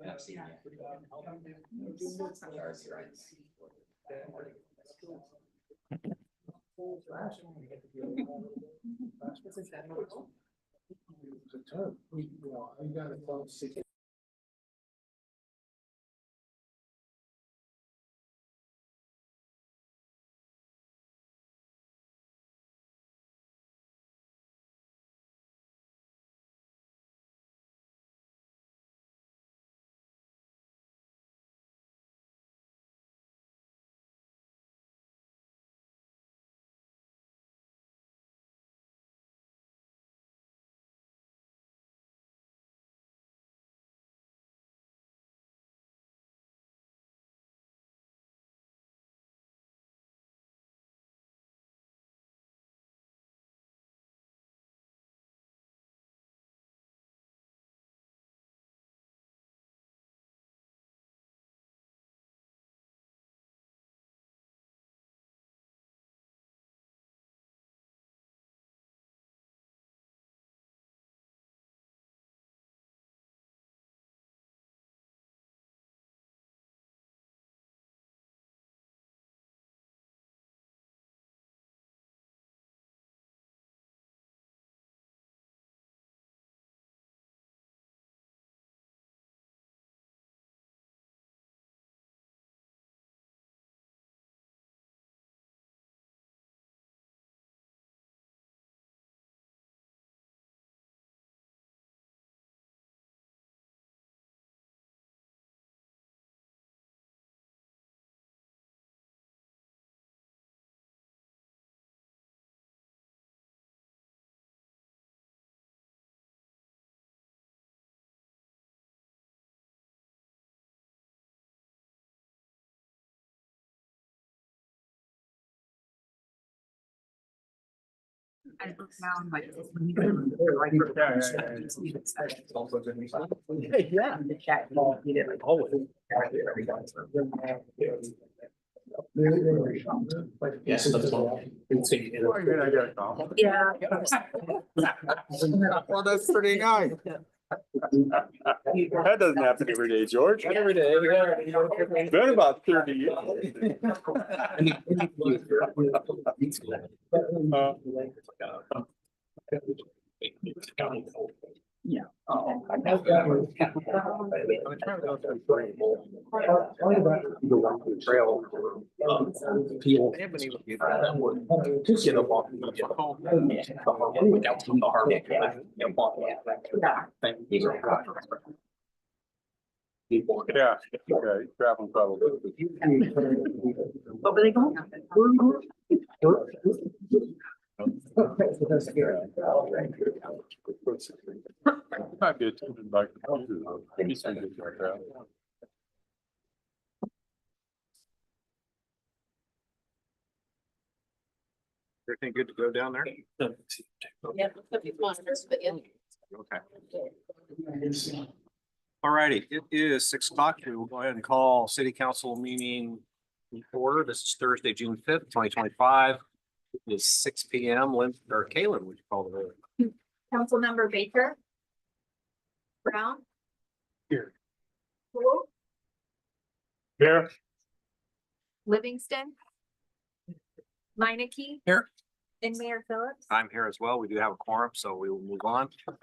I've seen it. I look down like this. Yeah. Yes, that's one. Yeah. Well, that's pretty nice. That doesn't happen every day, George. Not every day, yeah. Been about 30 years. Yeah. Trail. People. Get up off the People. Yeah, okay, traveling probably. What were they going? Might be a tuning bike. Maybe some good like that. Everything good to go down there? Yeah, a few monitors, but yeah. Okay. All righty, it is 6 o'clock. We will go ahead and call city council meeting to order. This is Thursday, June 5th, 2025. It is 6 p.m. Lynn or Kaylin, would you call the roll? Councilmember Baker. Brown. Here. Cool. Here. Livingston. Meineke. Here. And Mayor Phillips. I'm here as well. We do have a quorum, so we will move on. Okay.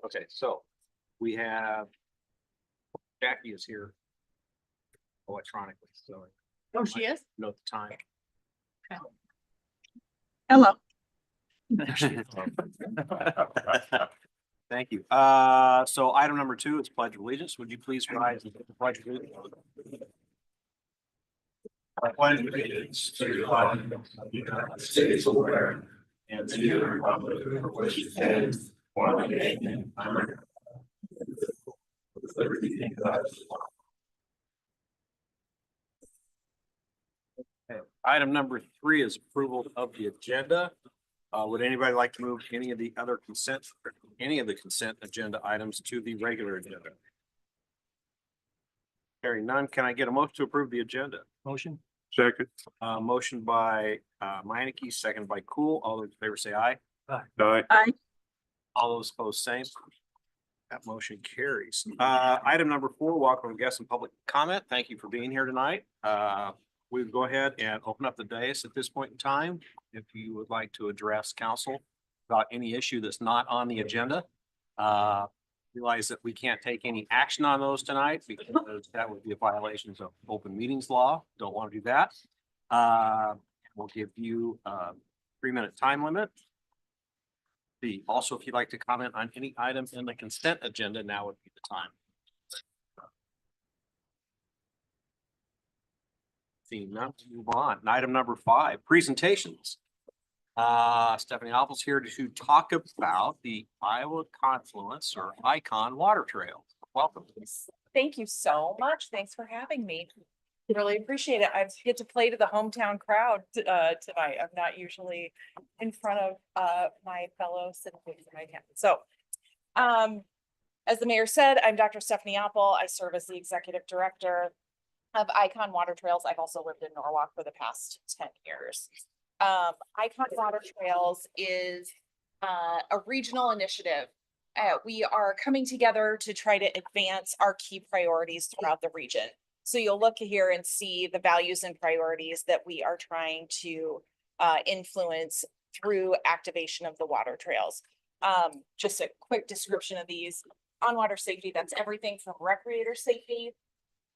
Okay, so we have Jackie is here electronically, so Oh, she is? note the time. Hello. Thank you. So item number 2 is Pledge of Allegiance. Would you please rise and take the Pledge of Allegiance? I pledge allegiance to the flag of the United States of America and to the republic for which it stands, one nation, under God, with liberty and justice. Okay. Item number 3 is approval of the agenda. Would anybody like to move any of the consent agenda items to the regular agenda? Hearing none, can I get a motion to approve the agenda? Motion. Second. Motion by Meineke, second by Cool. All those in favor say aye. Aye. Aye. All those opposed, same. That motion carries. Item number 4, welcome guests and public comment. Thank you for being here tonight. We would go ahead and open up the dais at this point in time. If you would like to address council about any issue that's not on the agenda. Realize that we can't take any action on those tonight because that would be a violation of open meetings law. Don't want to do that. We'll give you a 3-minute time limit. Also, if you'd like to comment on any item in the consent agenda, now would be the time. Seeing none, move on. And item number 5, presentations. Stephanie Apple's here to talk about the Iowa Confluence or Icon Water Trail. Welcome. Thank you so much. Thanks for having me. Really appreciate it. I get to play to the hometown crowd tonight. I'm not usually in front of my fellow citizens in my town. So as the mayor said, I'm Dr. Stephanie Apple. I serve as the executive director of Icon Water Trails. I've also lived in Norwalk for the past 10 years. Icon Water Trails is a regional initiative. We are coming together to try to advance our key priorities throughout the region. So you'll look here and see the values and priorities that we are trying to influence through activation of the water trails. Just a quick description of these. On water safety, that's everything from recreator safety.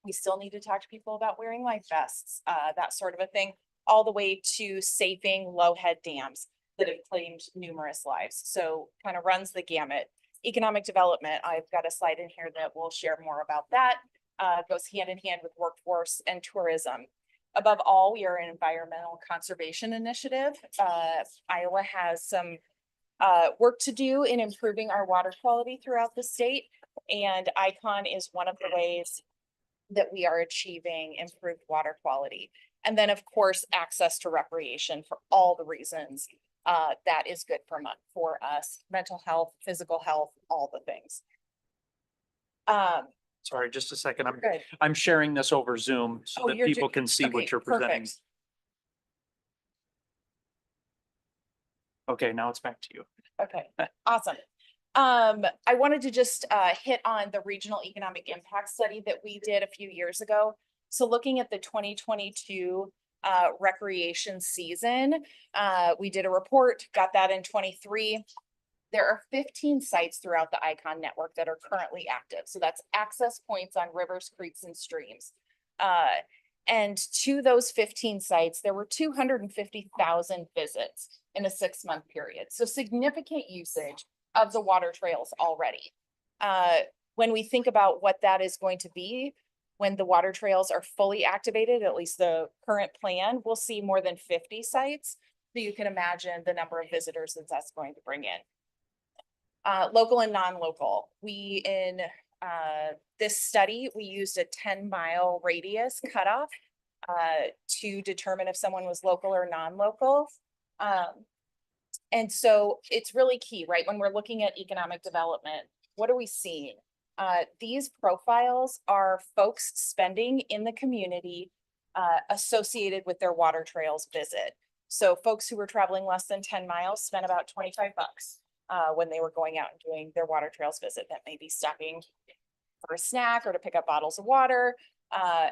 We still need to talk to people about wearing life vests, that sort of a thing, all the way to safing low head dams that have claimed numerous lives. So kind of runs the gamut. Economic development, I've got a slide in here that will share more about that. Goes hand in hand with workforce and tourism. Above all, we are an environmental conservation initiative. Iowa has some work to do in improving our water quality throughout the state, and Icon is one of the ways that we are achieving improved water quality. And then, of course, access to recreation for all the reasons that is good for us, mental health, physical health, all the things. Sorry, just a second. Good. I'm sharing this over Zoom so Oh, that you're people do- can see Okay, what you're presenting. perfect. Okay, now it's back to you. Okay, awesome. I wanted to just hit on the regional economic impact study that we did a few years ago. So looking at the 2022 recreation season, we did a report, got that in 23. There are 15 sites throughout the Icon network that are currently active. So that's access points on rivers, creeks, and streams. And to those 15 sites, there were 250,000 visits in a 6-month period. So significant usage of the water trails already. When we think about what that is going to be, when the water trails are fully activated, at least the current plan, we'll see more than 50 sites. So you can imagine the number of visitors that that's going to bring in. Local and non-local. We in this study, we used a 10-mile radius cutoff to determine if someone was local or non-local. And so it's really key, right? When we're looking at economic development, what are we seeing? These profiles are folks spending in the community associated with their water trails visit. So folks who were traveling less than 10 miles spent about 25 bucks when they were going out and doing their water trails visit. That may be stopping for a snack or to pick up bottles of water,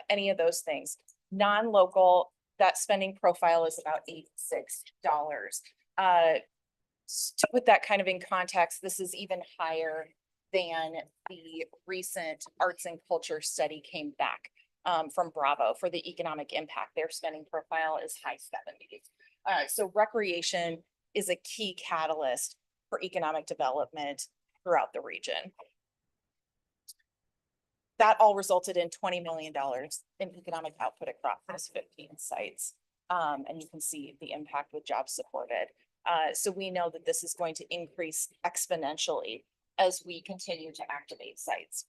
any of those things. Non-local, that spending profile is about $86. To put that kind of in context, this is even higher than the recent arts and culture study came back from Bravo for the economic impact. Their spending profile is high 70s. So recreation is a key catalyst for economic development throughout the region. That all resulted in $20 million in economic output across those 15 sites. And you can see the impact with jobs supported. So we know that this is going to increase exponentially as we continue to activate sites.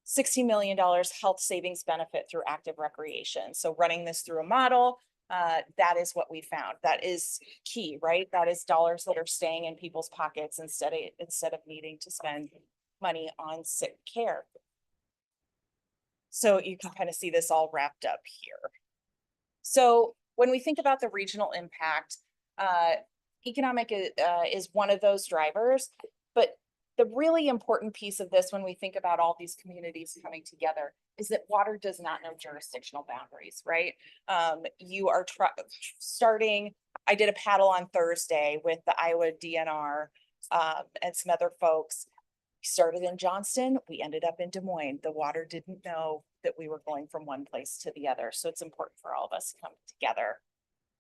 $60 million health savings benefit through active recreation. So running this through a model, that is what we found. That is key, right? That is dollars that are staying in people's pockets instead of needing to spend money on sick care. So you can kind of see this all wrapped up here. So when we think about the regional impact, economic is one of those drivers, but the really important piece of this when we think about all these communities coming together is that water does not know jurisdictional boundaries, right? You are starting, I did a paddle on Thursday with the Iowa DNR and some other folks. We started in Johnston, we ended up in Des Moines. The water didn't know that we were going from one place to the other. So it's important for all of us to come together.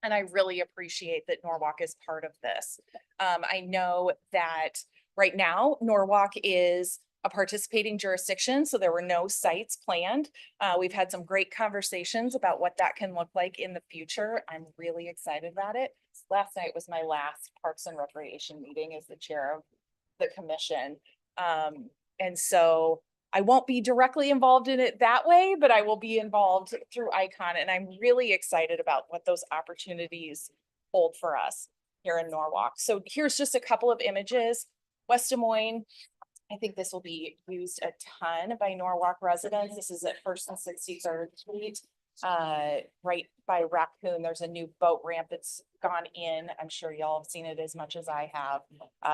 And I really appreciate that Norwalk is part of this. I know that right now Norwalk is a participating jurisdiction, so there were no sites planned. We've had some great conversations about what that can look like in the future. I'm really excited about it. Last night was my last Parks and Recreation meeting as the chair of the commission. And so I won't be directly involved in it that way, but I will be involved through ICON, and I'm really excited about what those opportunities hold for us here in Norwalk. So here's just a couple of images. West Des Moines, I think this will be used a ton by Norwalk residents. This is at First and 63rd Street. Right by Raccoon, there's a new boat ramp that's gone in. I'm sure y'all have seen it as much as I have.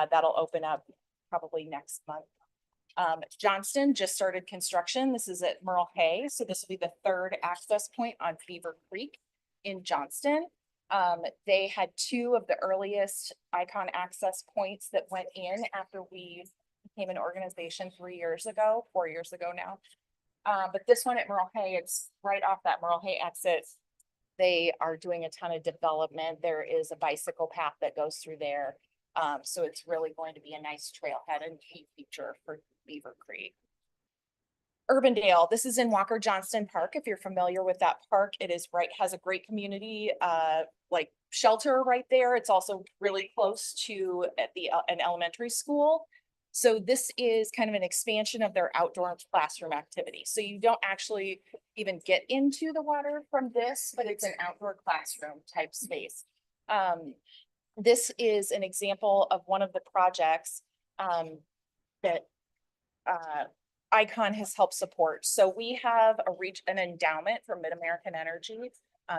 That'll open up probably next month. Johnston just started construction. This is at Merle Hay. So this will be the third access point on Beaver Creek in Johnston. They had two of the earliest ICON access points that went in after we became an organization 4 years ago now. But this one at Merle Hay, it's right off that Merle Hay exit. They are doing a ton of development. There is a bicycle path that goes through there. So it's really going to be a nice trailhead and key feature for Beaver Creek. Urbandale, this is in Walker Johnston Park. If you're familiar with that park, it is has a great community like shelter right there. It's also really close to an elementary school. So this is kind of an expansion of their outdoor classroom activity. So you don't actually even get into the water from this, but it's an outdoor classroom type space. This is an example of one of the projects that ICON has helped support. So we have an endowment from Mid-American Energy.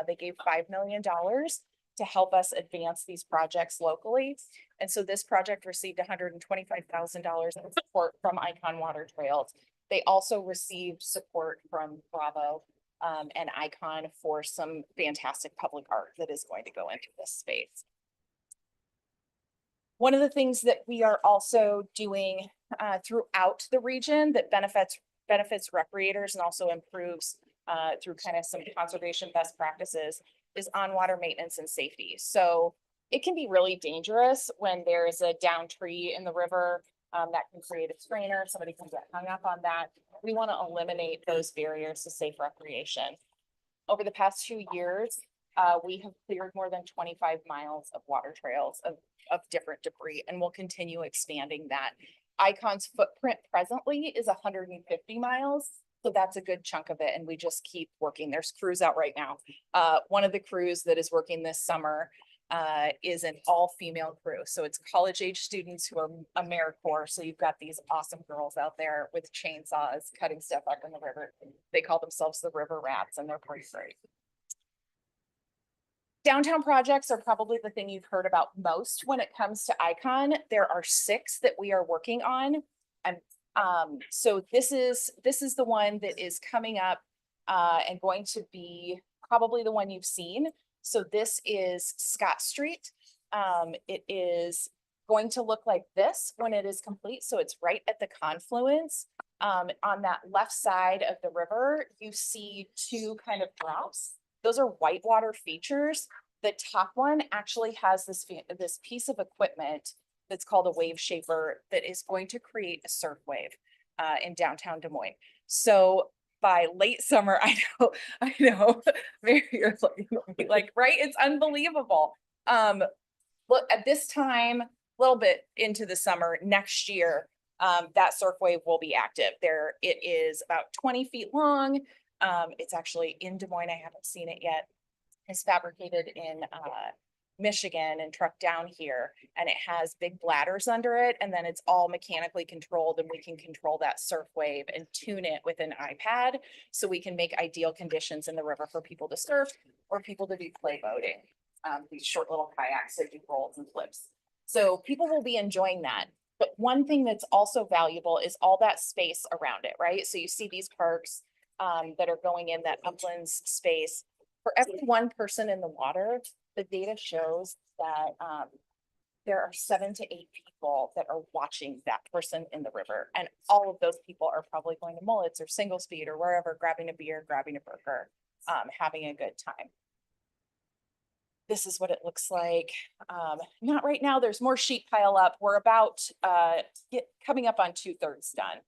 They gave $5 million to help us advance these projects locally. And so this project received $125,000 in support from ICON Water Trails. They also received support from Bravo and ICON for some fantastic public art that is going to go into this space. One of the things that we are also doing throughout the region that benefits recreators and also improves through kind of some conservation best practices is on water maintenance and safety. So it can be really dangerous when there's a down tree in the river that can create a strainer. Somebody can get hung up on that. We want to eliminate those barriers to safe recreation. Over the past 2 years, we have cleared more than 25 miles of water trails of different debris, and we'll continue expanding that. ICON's footprint presently is 150 miles. So that's a good chunk of it. And we just keep working. There's crews out right now. One of the crews that is working this summer is an all-female crew. So it's college-age students who are AmeriCorps. So you've got these awesome girls out there with chainsaws cutting stuff up in the river. They call themselves the River Rats, and they're pretty great. Downtown projects are probably the thing you've heard about most when it comes to ICON. There are 6 that we are working on. And so this is the one that is coming up and going to be probably the one you've seen. So this is Scott Street. It is going to look like this when it is complete. So it's right at the confluence. On that left side of the river, you see 2 kind of drops. Those are whitewater features. The top one actually has this piece of equipment that's called a wave shaper that is going to create a surf wave in downtown Des Moines. So by late summer, I know, Mary, you're like, right? It's unbelievable. Look, at this time, a little bit into the summer next year, that surf wave will be active. It is about 20 feet long. It's actually in Des Moines. I haven't seen it yet. It's fabricated in Michigan and trucked down here, and it has big bladders under it, and then it's all mechanically controlled, and we can control that surf wave and tune it with an iPad so we can make ideal conditions in the river for people to surf or people to do play boating, these short little kayaks that do rolls and flips. So people will be enjoying that. But one thing that's also valuable is all that space around it, right? So you see these parks that are going in that uplands space. For every one person in the water, the data shows that there are 7 to 8 people that are watching that person in the river. And all of those people are probably going to Mullets or Single Speed or wherever, grabbing a beer, grabbing a burger, having a good time. This is what it looks like. Not right now, there's more sheet pile up. We're about coming up on 2/3 done.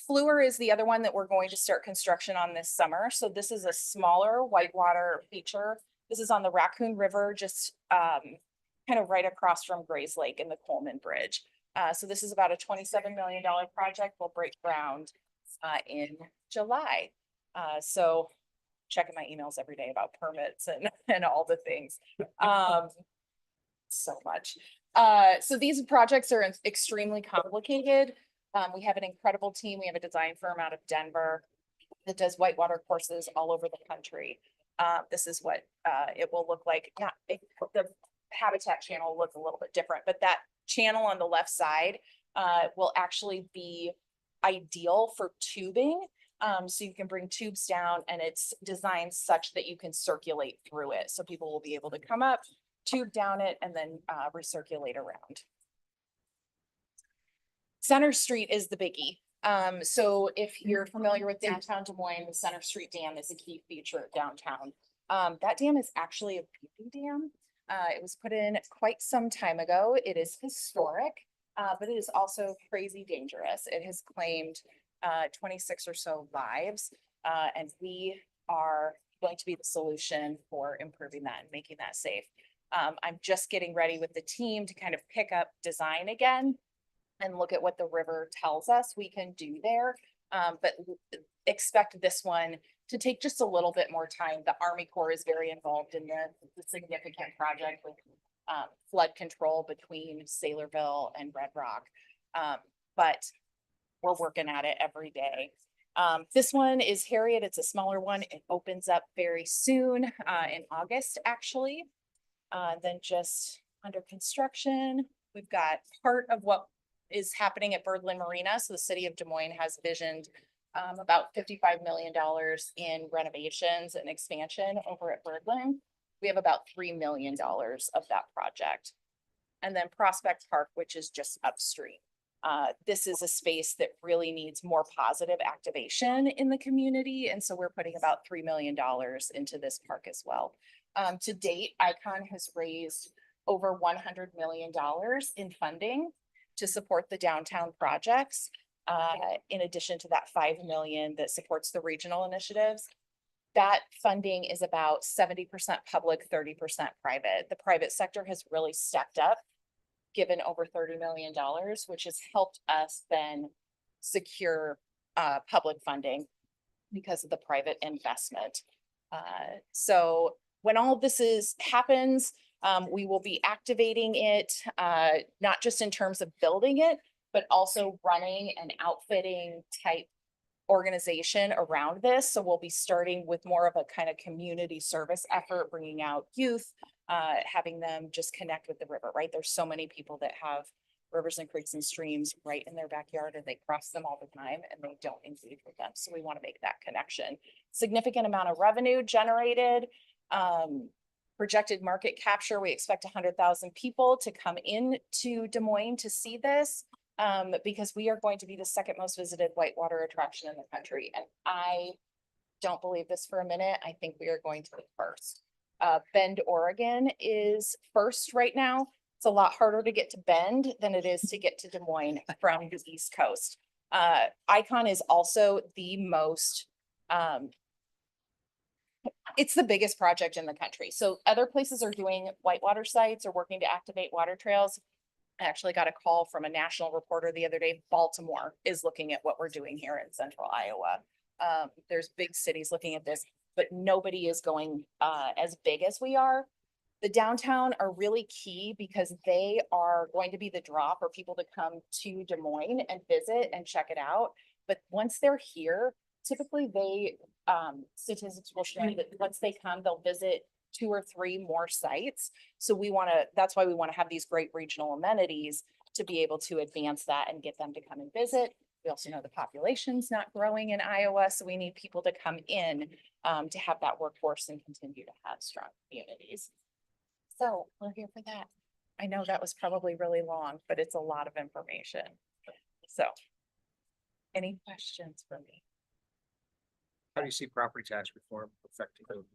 Fluor is the other one that we're going to start construction on this summer. So this is a smaller whitewater feature. This is on the Raccoon River, just kind of right across from Grays Lake and the Coleman Bridge. So this is about a $27 million project. We'll break ground in July. So checking my emails every day about permits and all the things. So much. So these projects are extremely complicated. We have an incredible team. We have a design firm out of Denver that does whitewater courses all over the country. This is what it will look like. The habitat channel will look a little bit different, but that channel on the left side will actually be ideal for tubing. So you can bring tubes down and it's designed such that you can circulate through it. So people will be able to come up, tube down it, and then recirculate around. Center Street is the biggie. So if you're familiar with downtown Des Moines, the Center Street Dam is a key feature of downtown. That dam is actually a beauty dam. It was put in quite some time ago. It is historic, but it is also crazy dangerous. It has claimed 26 or so lives, and we are going to be the solution for improving that and making that safe. I'm just getting ready with the team to kind of pick up design again and look at what the river tells us we can do there. But expect this one to take just a little bit more time. The Army Corps is very involved in the significant project with flood control between Saylorville and Red Rock. But we're working at it every day. This one is Harriet. It's a smaller one. It opens up very soon in August, actually. Then just under construction, we've got part of what is happening at Birdland Marina. So the city of Des Moines has visioned about $55 million in renovations and expansion over at Birdland. We have about $3 million of that project. And then Prospect Park, which is just upstream. This is a space that really needs more positive activation in the community. And so we're putting about $3 million into this park as well. To date, Icon has raised over $100 million in funding to support the downtown projects, in addition to that $5 million that supports the regional initiatives. That funding is about 70% public, 30% private. The private sector has really stepped up, given over $30 million, which has helped us then secure public funding because of the private investment. So when all of this happens, we will be activating it, not just in terms of building it, but also running an outfitting type organization around this. So we'll be starting with more of a kind of community service effort, bringing out youth, having them just connect with the river, right? There's so many people that have rivers and creeks and streams right in their backyard and they cross them all the time and they don't engage with them. So we want to make that connection. Significant amount of revenue generated. Projected market capture, we expect 100,000 people to come in to Des Moines to see this, because we are going to be the second most visited whitewater attraction in the country. And I don't believe this for a minute. I think we are going to be first. Bend, Oregon is first right now. It's a lot harder to get to Bend than it is to get to Des Moines from the East Coast. Icon is also the most, it's the biggest project in the country. So other places are doing whitewater sites or working to activate water trails. I actually got a call from a national reporter the other day. Baltimore is looking at what we're doing here in central Iowa. There's big cities looking at this, but nobody is going as big as we are. The downtown are really key because they are going to be the draw for people to come to Des Moines and visit and check it out. But once they're here, typically they, statistics will show that once they come, they'll visit 2 or 3 more sites. So we want to, that's why we want to have these great regional amenities to be able to advance that and get them to come and visit. We also know the population's not growing in Iowa, so we need people to come in to have that workforce and continue to have strong communities. So we're here for that. I know that was probably really long, but it's a lot of information. So any questions for me? How do you see property tax reform affecting them?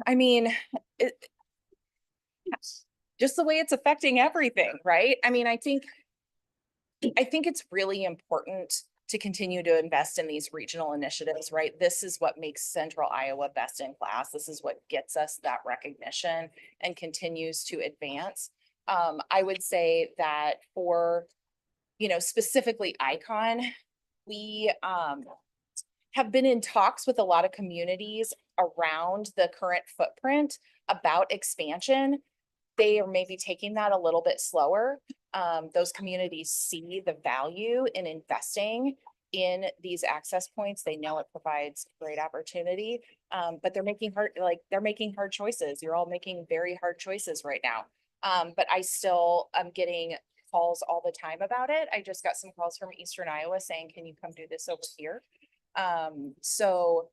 I mean, just the way it's affecting everything, right? I mean, I think it's really important to continue to invest in these regional initiatives, right? This is what makes Central Iowa best in class. This is what gets us that recognition and continues to advance. I would say that for, specifically Icon, we have been in talks with a lot of communities around the current footprint about expansion. They are maybe taking that a little bit slower. Those communities see the value in investing in these access points. They know it provides great opportunity, but they're making hard choices. You're all making very hard choices right now. But I still am getting calls all the time about it. I just got some calls from Eastern Iowa saying, can you come do this over here? So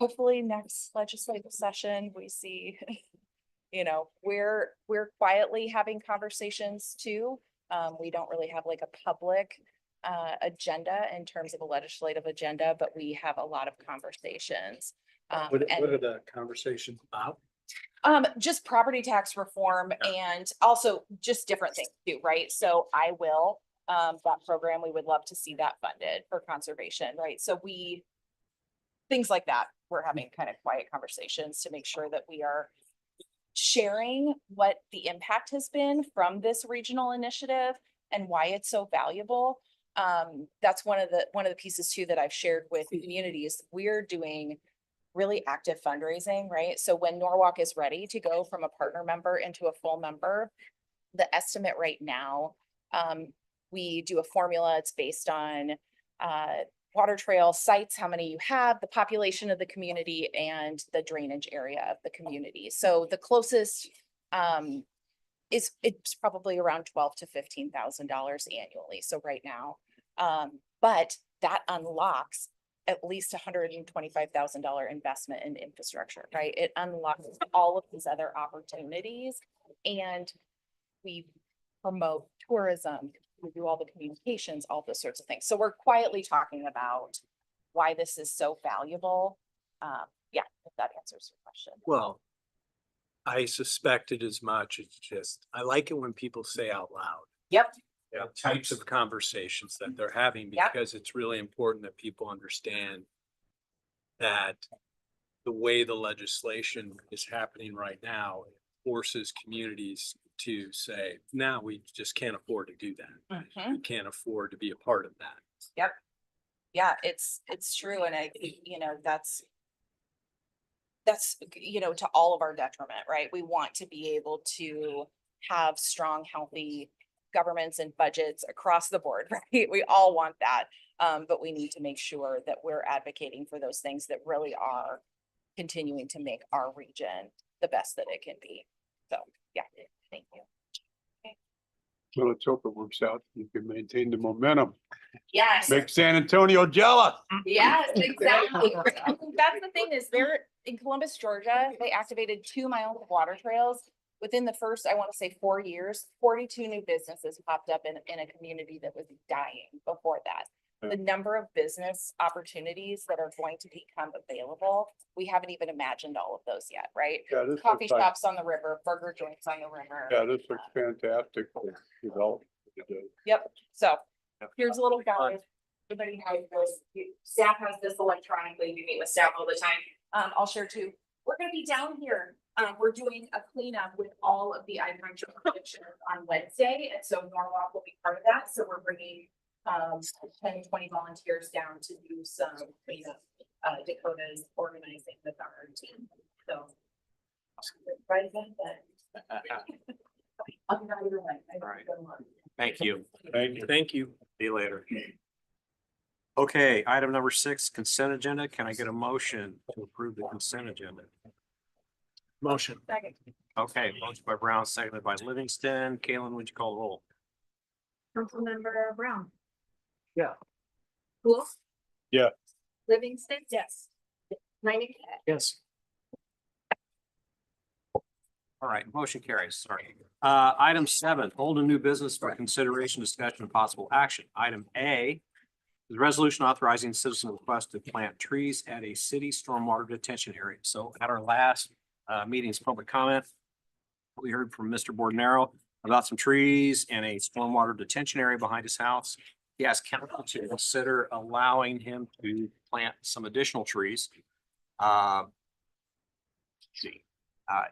hopefully next legislative session, we see, we're quietly having conversations too. We don't really have like a public agenda in terms of a legislative agenda, but we have a lot of conversations. What are the conversations about? Just property tax reform and also just different things too, right? So that program, we would love to see that funded for conservation, right? So things like that, we're having kind of quiet conversations to make sure that we are sharing what the impact has been from this regional initiative and why it's so valuable. That's one of the pieces too that I've shared with communities. We're doing really active fundraising, right? So when Norwalk is ready to go from a partner member into a full member, the estimate right now, we do a formula. It's based on water trail sites, how many you have, the population of the community, and the drainage area of the community. So the closest it's probably around $12,000 to $15,000 annually. So right now, but that unlocks at least $125,000 investment in infrastructure, right? It unlocks all of these other opportunities, and we promote tourism. We do all the communications, all those sorts of things. So we're quietly talking about why this is so valuable. Yeah, if that answers your question. Well, I suspected as much. It's just, I like it when people say out loud. Yep. Yeah, types of conversations that they're having, Yep. because it's really important that people understand that the way the legislation is happening right now forces communities to say, no, we just can't afford to do that. Mhm. We can't afford to be a part of that. Yep. Yeah, it's true. And that's to all of our detriment, right? We want to be able to have strong, healthy governments and budgets across the board, right? We all want that. But we need to make sure that we're advocating for those things that really are continuing to make our region the best that it can be. So, yeah, thank you. Well, let's hope it works out. You can maintain the momentum. Yes. Make San Antonio jealous. Yes, exactly. That's the thing is they're in Columbus, Georgia, they activated 2 miles of water trails. Within the first, I want to say 4 years, 42 new businesses popped up in a community that was dying before that. The number of business opportunities that are going to become available, we haven't even imagined all of those yet, right? Yeah, this Coffee looks like, shops on the river, burger joints on the river. yeah, this looks fantastic. Development. Yep, so here's a little guide. Everybody has this, staff has this electronically, we meet with staff all the time. I'll share too. We're gonna be down here. We're doing a cleanup with all of the icon collections on Wednesday, and so Norwalk will be part of that. So we're bringing 10, 20 volunteers down to do some cleanup. Dakota's organizing with our team, so. Right then, I'll be right away. All right. Thank you. Thank you. Thank you. See you later. Okay, item number 6, consent agenda. Can I get a motion to approve the consent agenda? Motion. Second. Okay, motion by Brown, seconded by Livingston. Kalen, would you call the roll? Councilmember Brown. Yeah. Cool. Yeah. Livingston. Yes. Minnick. Yes. All right, motion carries. Sorry. Item 7, old and new business for consideration, discussion, and possible action. Item A is a resolution authorizing citizen request to plant trees at a city stormwater detention area. So at our last meeting's public comment, we heard from Mr. Bordenero about some trees and a stormwater detention area behind his house. He asked council to consider allowing him to plant some additional trees.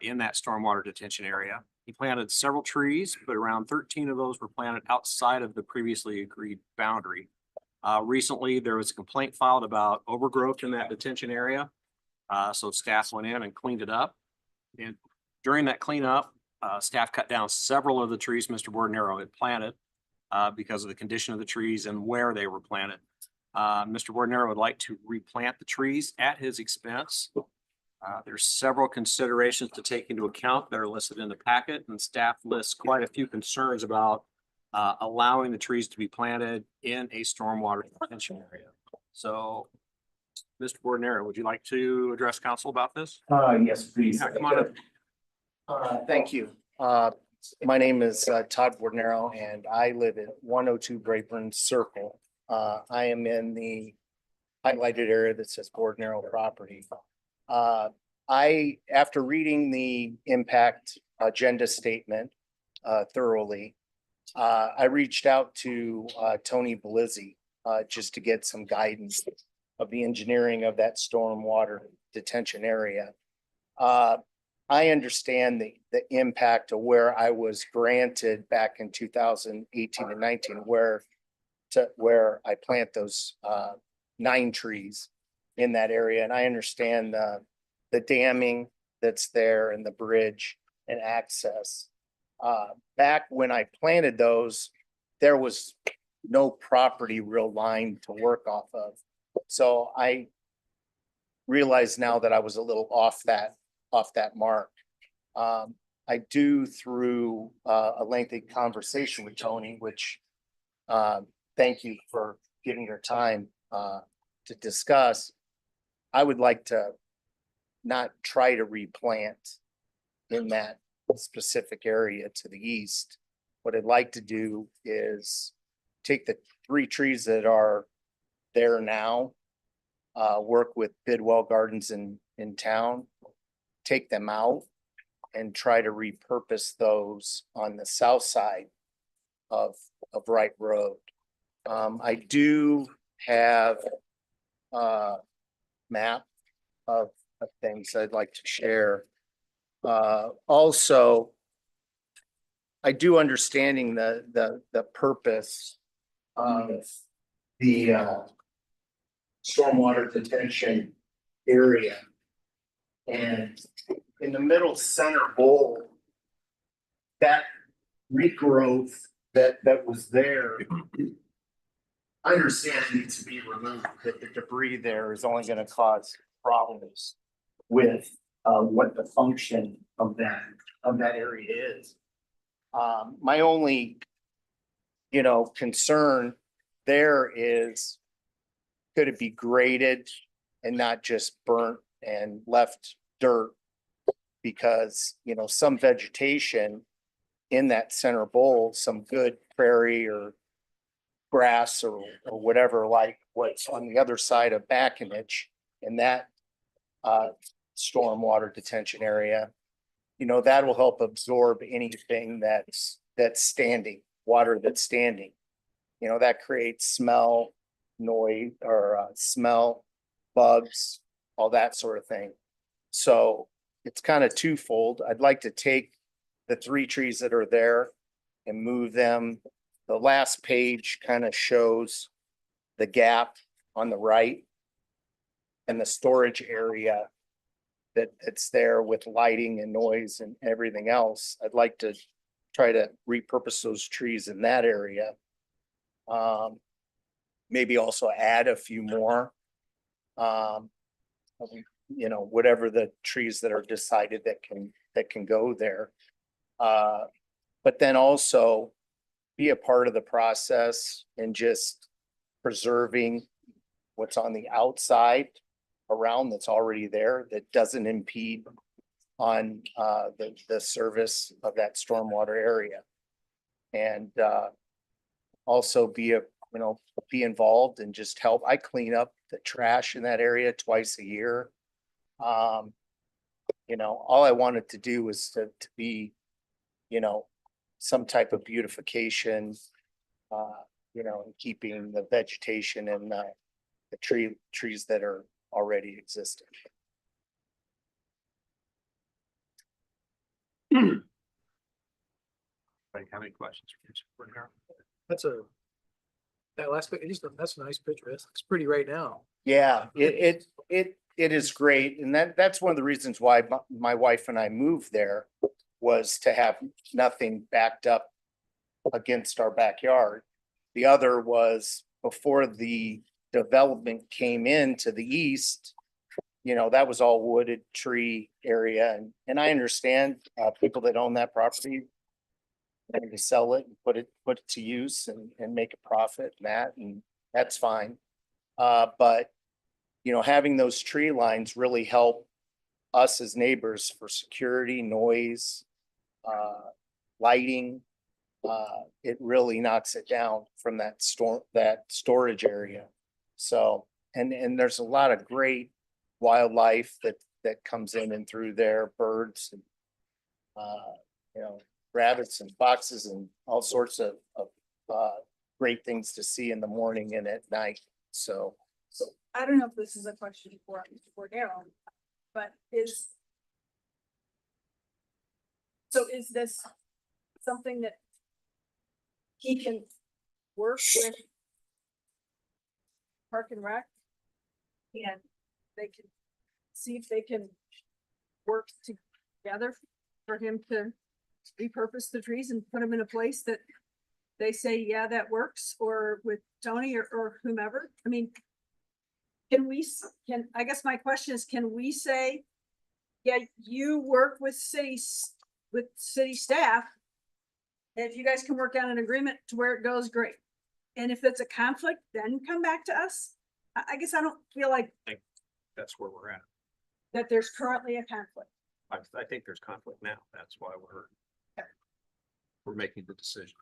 In that stormwater detention area. He planted several trees, but around 13 of those were planted outside of the previously agreed boundary. Recently, there was a complaint filed about overgrowth in that detention area. So staff went in and cleaned it up. And during that cleanup, staff cut down several of the trees Mr. Bordenero had planted because of the condition of the trees and where they were planted. Mr. Bordenero would like to replant the trees at his expense. There's several considerations to take into account that are listed in the packet, and staff lists quite a few concerns about allowing the trees to be planted in a stormwater detention area. So, Mr. Bordenero, would you like to address council about this? Yes, please. Yeah, come on up. Thank you. My name is Todd Bordenero and I live at 102 Brayburn Circle. I am in the highlighted area that says Bordenero property. After reading the impact agenda statement thoroughly, I reached out to Tony Belizzi just to get some guidance of the engineering of that stormwater detention area. I understand the impact of where I was granted back in 2018 and 19, where I plant those 9 trees in that area. And I understand the damming that's there and the bridge and access. Back when I planted those, there was no property real line to work off of. So I realize now that I was a little off that mark. I do, through a lengthy conversation with Tony, which thank you for giving your time to discuss. I would like to not try to replant in that specific area to the east. What I'd like to do is take the 3 trees that are there now, work with Bidwell Gardens in town, take them out and try to repurpose those on the south side of Wright Road. I do have a map of things I'd like to share. Also, I do understanding the purpose of the stormwater detention area. And in the middle center bowl, that regrowth that was there, I understand it needs to be removed, that the debris there is only going to cause problems with what the function of that area is. My only, concern there is, could it be graded and not just burnt and left dirt? Because, some vegetation in that center bowl, some good prairie or grass or whatever, like what's on the other side of Backenage in that stormwater detention area, that will help absorb anything that's standing, water that's standing. That creates smell, noise, or smell, bugs, all that sort of thing. So it's kind of twofold. I'd like to take the 3 trees that are there and move them. The last page kind of shows the gap on the right and the storage area that's there with lighting and noise and everything else. I'd like to try to repurpose those trees in that area. Maybe also add a few more. you know, whatever the trees that are decided that can go there. But then also be a part of the process and just preserving what's on the outside around that's already there that doesn't impede on the service of that stormwater area. And also be be involved and just help. I clean up the trash in that area twice a year. You know, all I wanted to do was to be, you know, some type of beautification, you know, and keeping the vegetation and the trees that are already existing. How many questions? for Darryl? That last pic, that's a nice picture. It's pretty right now. Yeah, it is great. And that's one of the reasons why my wife and I moved there was to have nothing backed up against our backyard. The other was before the development came in to the east, you know, that was all wooded tree area. And I understand people that own that property and to sell it and put it to use and make a profit and that's fine. But you know, having those tree lines really help us as neighbors for security, noise, lighting. It really knocks it down from that storage area. So, and there's a lot of great wildlife that comes in and through there, birds and, you know, rabbits and foxes and all sorts of great things to see in the morning and at night. So I don't know if this is a question for Darryl, but is this something that he can work with Park and Rec? And they can see if they can work together for him to repurpose the trees and put them in a place that they say, yeah, that works, or with Tony or whomever. I mean, I guess my question is, can we say, yeah, you work with city staff, and if you guys can work out an agreement to where it goes, great. And if it's a conflict, then come back to us. I guess I don't feel like That's where we're at. that there's currently a conflict. I think there's conflict now. That's why we're making the decision.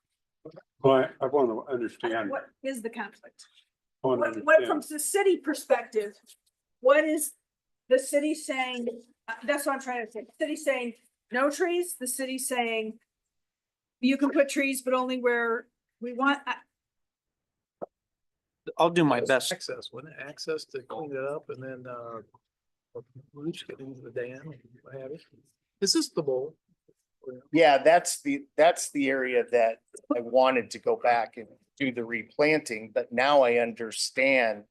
Well, I want to understand. What is the conflict? I wanna What from understand. the city perspective, what is the city saying? That's what I'm trying to say. The city saying no trees, the city saying you can put trees, but only where we want. I'll do my best. Access, wasn't it? Access to clean it up and then, roots get into the dam and what have you. Is this the bowl? yeah, that's the area that I wanted to go back and do the replanting, but now I understand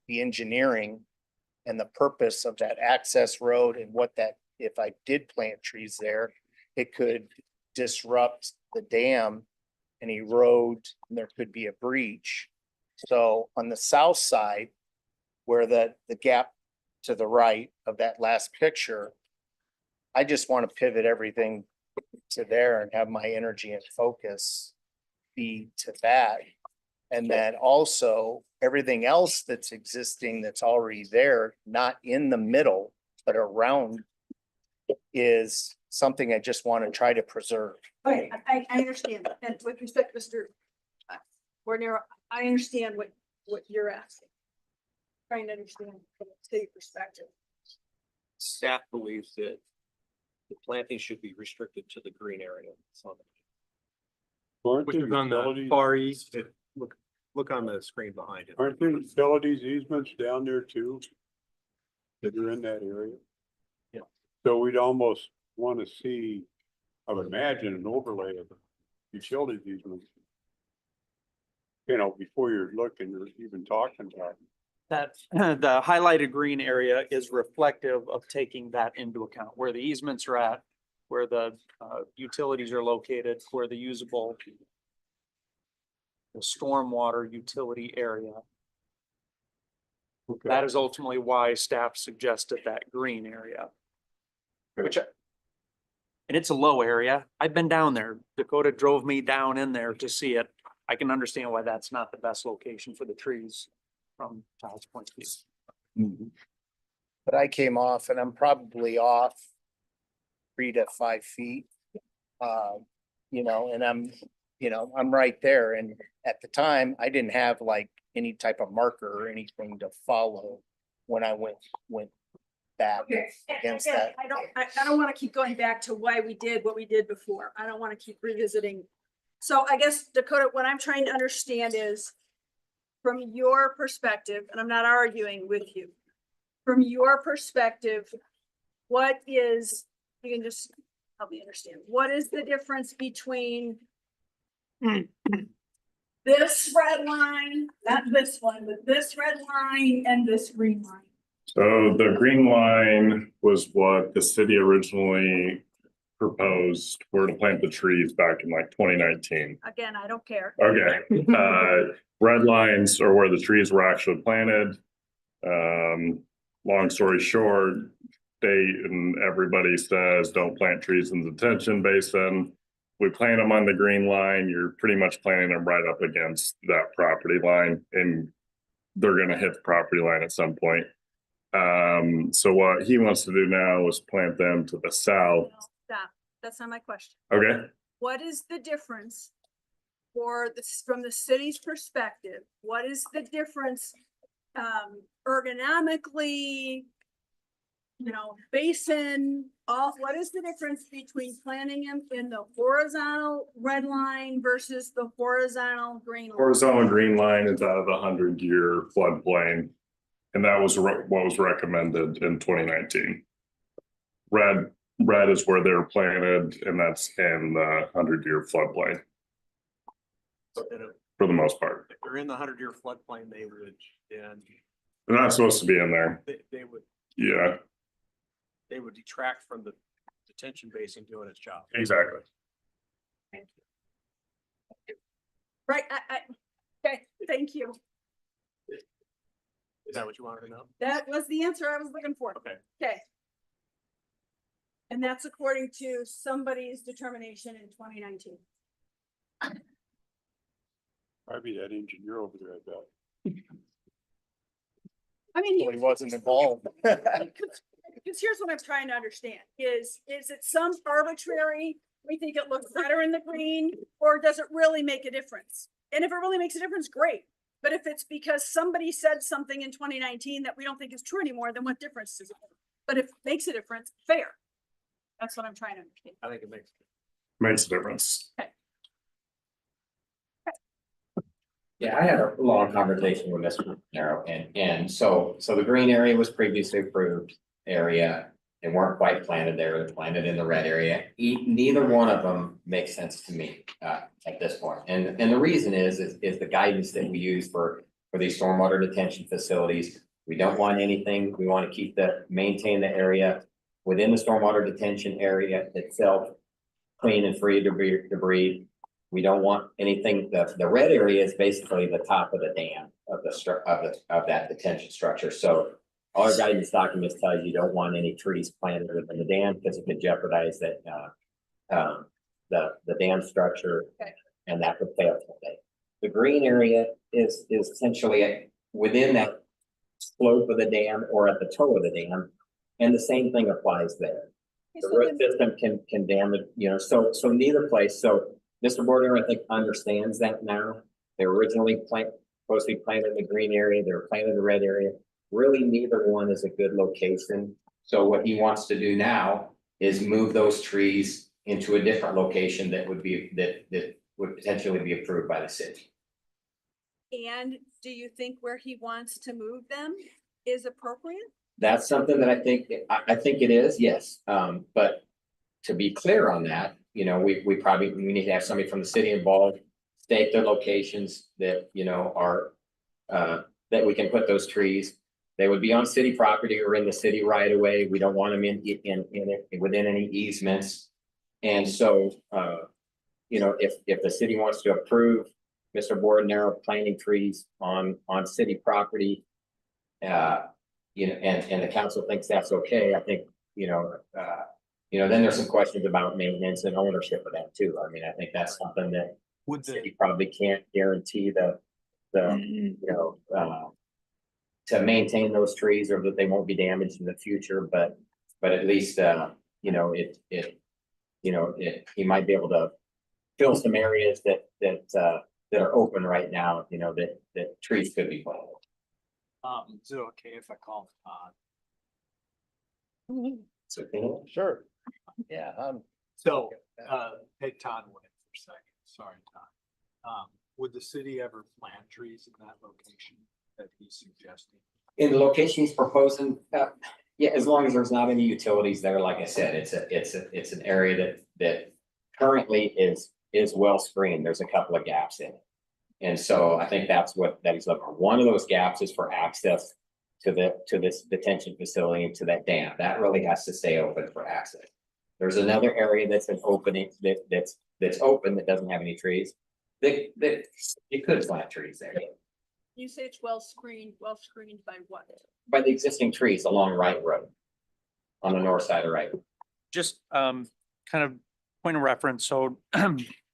the engineering and the purpose of that access road and what that, if I did plant trees there, it could disrupt the dam and erode, and there could be a breach. So on the south side, where the gap to the right of that last picture, I just want to pivot everything to there and have my energy and focus be to that. And then also everything else that's existing that's already there, not in the middle, but around, is something I just want to try to preserve. Okay, I understand that. And with respect, Mr. Warner, I understand what you're asking. Trying to understand from a city perspective. Staff believes that the planting should be restricted to the green area. Aren't Which there is on the utilities, far east. Look on the screen behind it. aren't there utilities easements down there too? That are in that area? Yeah. So we'd almost want to see, I would imagine, an overlay of the utilities easements. You know, before you're looking or even talking about it. That the highlighted green area is reflective of taking that into account, where the easements are at, where the utilities are located, where the usable the stormwater utility area. Okay. That is ultimately why staff suggested that green area. Which, and it's a low area. I've been down there. Dakota drove me down in there to see it. I can understand why that's not the best location for the trees from Todd's point of view. But I came off and I'm probably off 3 to 5 feet. You know, and I'm right there. And at the time, I didn't have like any type of marker or anything to follow when I went back Okay, against again, that. I don't wanna keep going back to why we did what we did before. I don't wanna keep revisiting. So I guess Dakota, what I'm trying to understand is from your perspective, and I'm not arguing with you. From your perspective, what is, you can just help me understand, what is the difference between this red line, not this one, but this red line and this green line? So the green line was what the city originally proposed were to plant the trees back in like 2019. Again, I don't care. Okay, red lines are where the trees were actually planted. Long story short, state and everybody says don't plant trees in the detention basin. We plant them on the green line, you're pretty much planting them right up against that property line, and they're gonna hit the property line at some point. So what he wants to do now is plant them to the south. Stop. That's not my question. Okay, What is the difference for this, from the city's perspective? What is the difference ergonomically? You know, basin off, what is the difference between planting them in the horizontal red line versus the horizontal green line? horizontal green line is out of the 100-year floodplain. And that was what was recommended in 2019. Red is where they're planted, and that's in the 100-year floodplain for the most part. If they're in the 100-year floodplain, they would, and They're not supposed to be in there. they would, Yeah, they would detract from the detention basin doing its job. exactly. Right, okay, thank you. Is that what you wanted to know? That was the answer I was looking for. Okay. Okay. And that's according to somebody's determination in 2019. Probably that engineer over there, I bet. I mean, He wasn't involved. because here's what I'm trying to understand, is it some arbitrary, we think it looks better in the green, or does it really make a difference? And if it really makes a difference, great. But if it's because somebody said something in 2019 that we don't think is true anymore, then what difference does it make? But if it makes a difference, fair. That's what I'm trying to understand. I think it Makes a difference. Yeah, I had a long conversation with Mr. Narrow, and so the green area was previously approved area. They weren't quite planted there, they're planted in the red area. Neither one of them makes sense to me at this point. And the reason is the guidance that we use for these stormwater detention facilities. We don't want anything, we want to maintain the area within the stormwater detention area itself clean and free of debris. We don't want anything, the red area is basically the top of the dam of that detention structure. So all our guidance documents tell you don't want any trees planted within the dam because it could jeopardize that the dam structure, and that could fail someday. The green area is essentially within that slope of the dam or at the toe of the dam, and the same thing applies there. The root system can damage, so neither place. So Mr. Border, I think, understands that now. They were originally supposed to be planted in the green area, they were planted in the red area. Really, neither one is a good location. So what he wants to do now is move those trees into a different location that would potentially be approved by the city. And do you think where he wants to move them is appropriate? That's something that I think it is, yes. But to be clear on that, we need to have somebody from the city involved, state their locations that, are, that we can put those trees. They would be on city property or in the city right away. We don't want them within any easements. And so, if the city wants to approve Mr. Bordenaro planting trees on city property, and the council thinks that's okay, I think, then there's some questions about maintenance and ownership of that too. I mean, I think that's something that Would the the, city probably can't guarantee to maintain those trees or that they won't be damaged in the future, but at least, he might be able to fill some areas that are open right now, that trees could be planted. is it okay if I call Todd? So, Sure. Yeah, So, hey, Todd, wait for a second. Sorry, Todd. Would the city ever plant trees in that location that he's suggesting? in the location he's proposing, yeah, as long as there's not any utilities there, like I said, it's an area that currently is well screened. There's a couple of gaps in it. And so I think that he's looking for. One of those gaps is for access to this detention facility and to that dam. That really has to stay open for access. There's another area that's an opening that's open, that doesn't have any trees. That you could plant trees there. You say it's well screened by what? By the existing trees along Wright Road. On the north side of Wright. Just kind of point of reference. So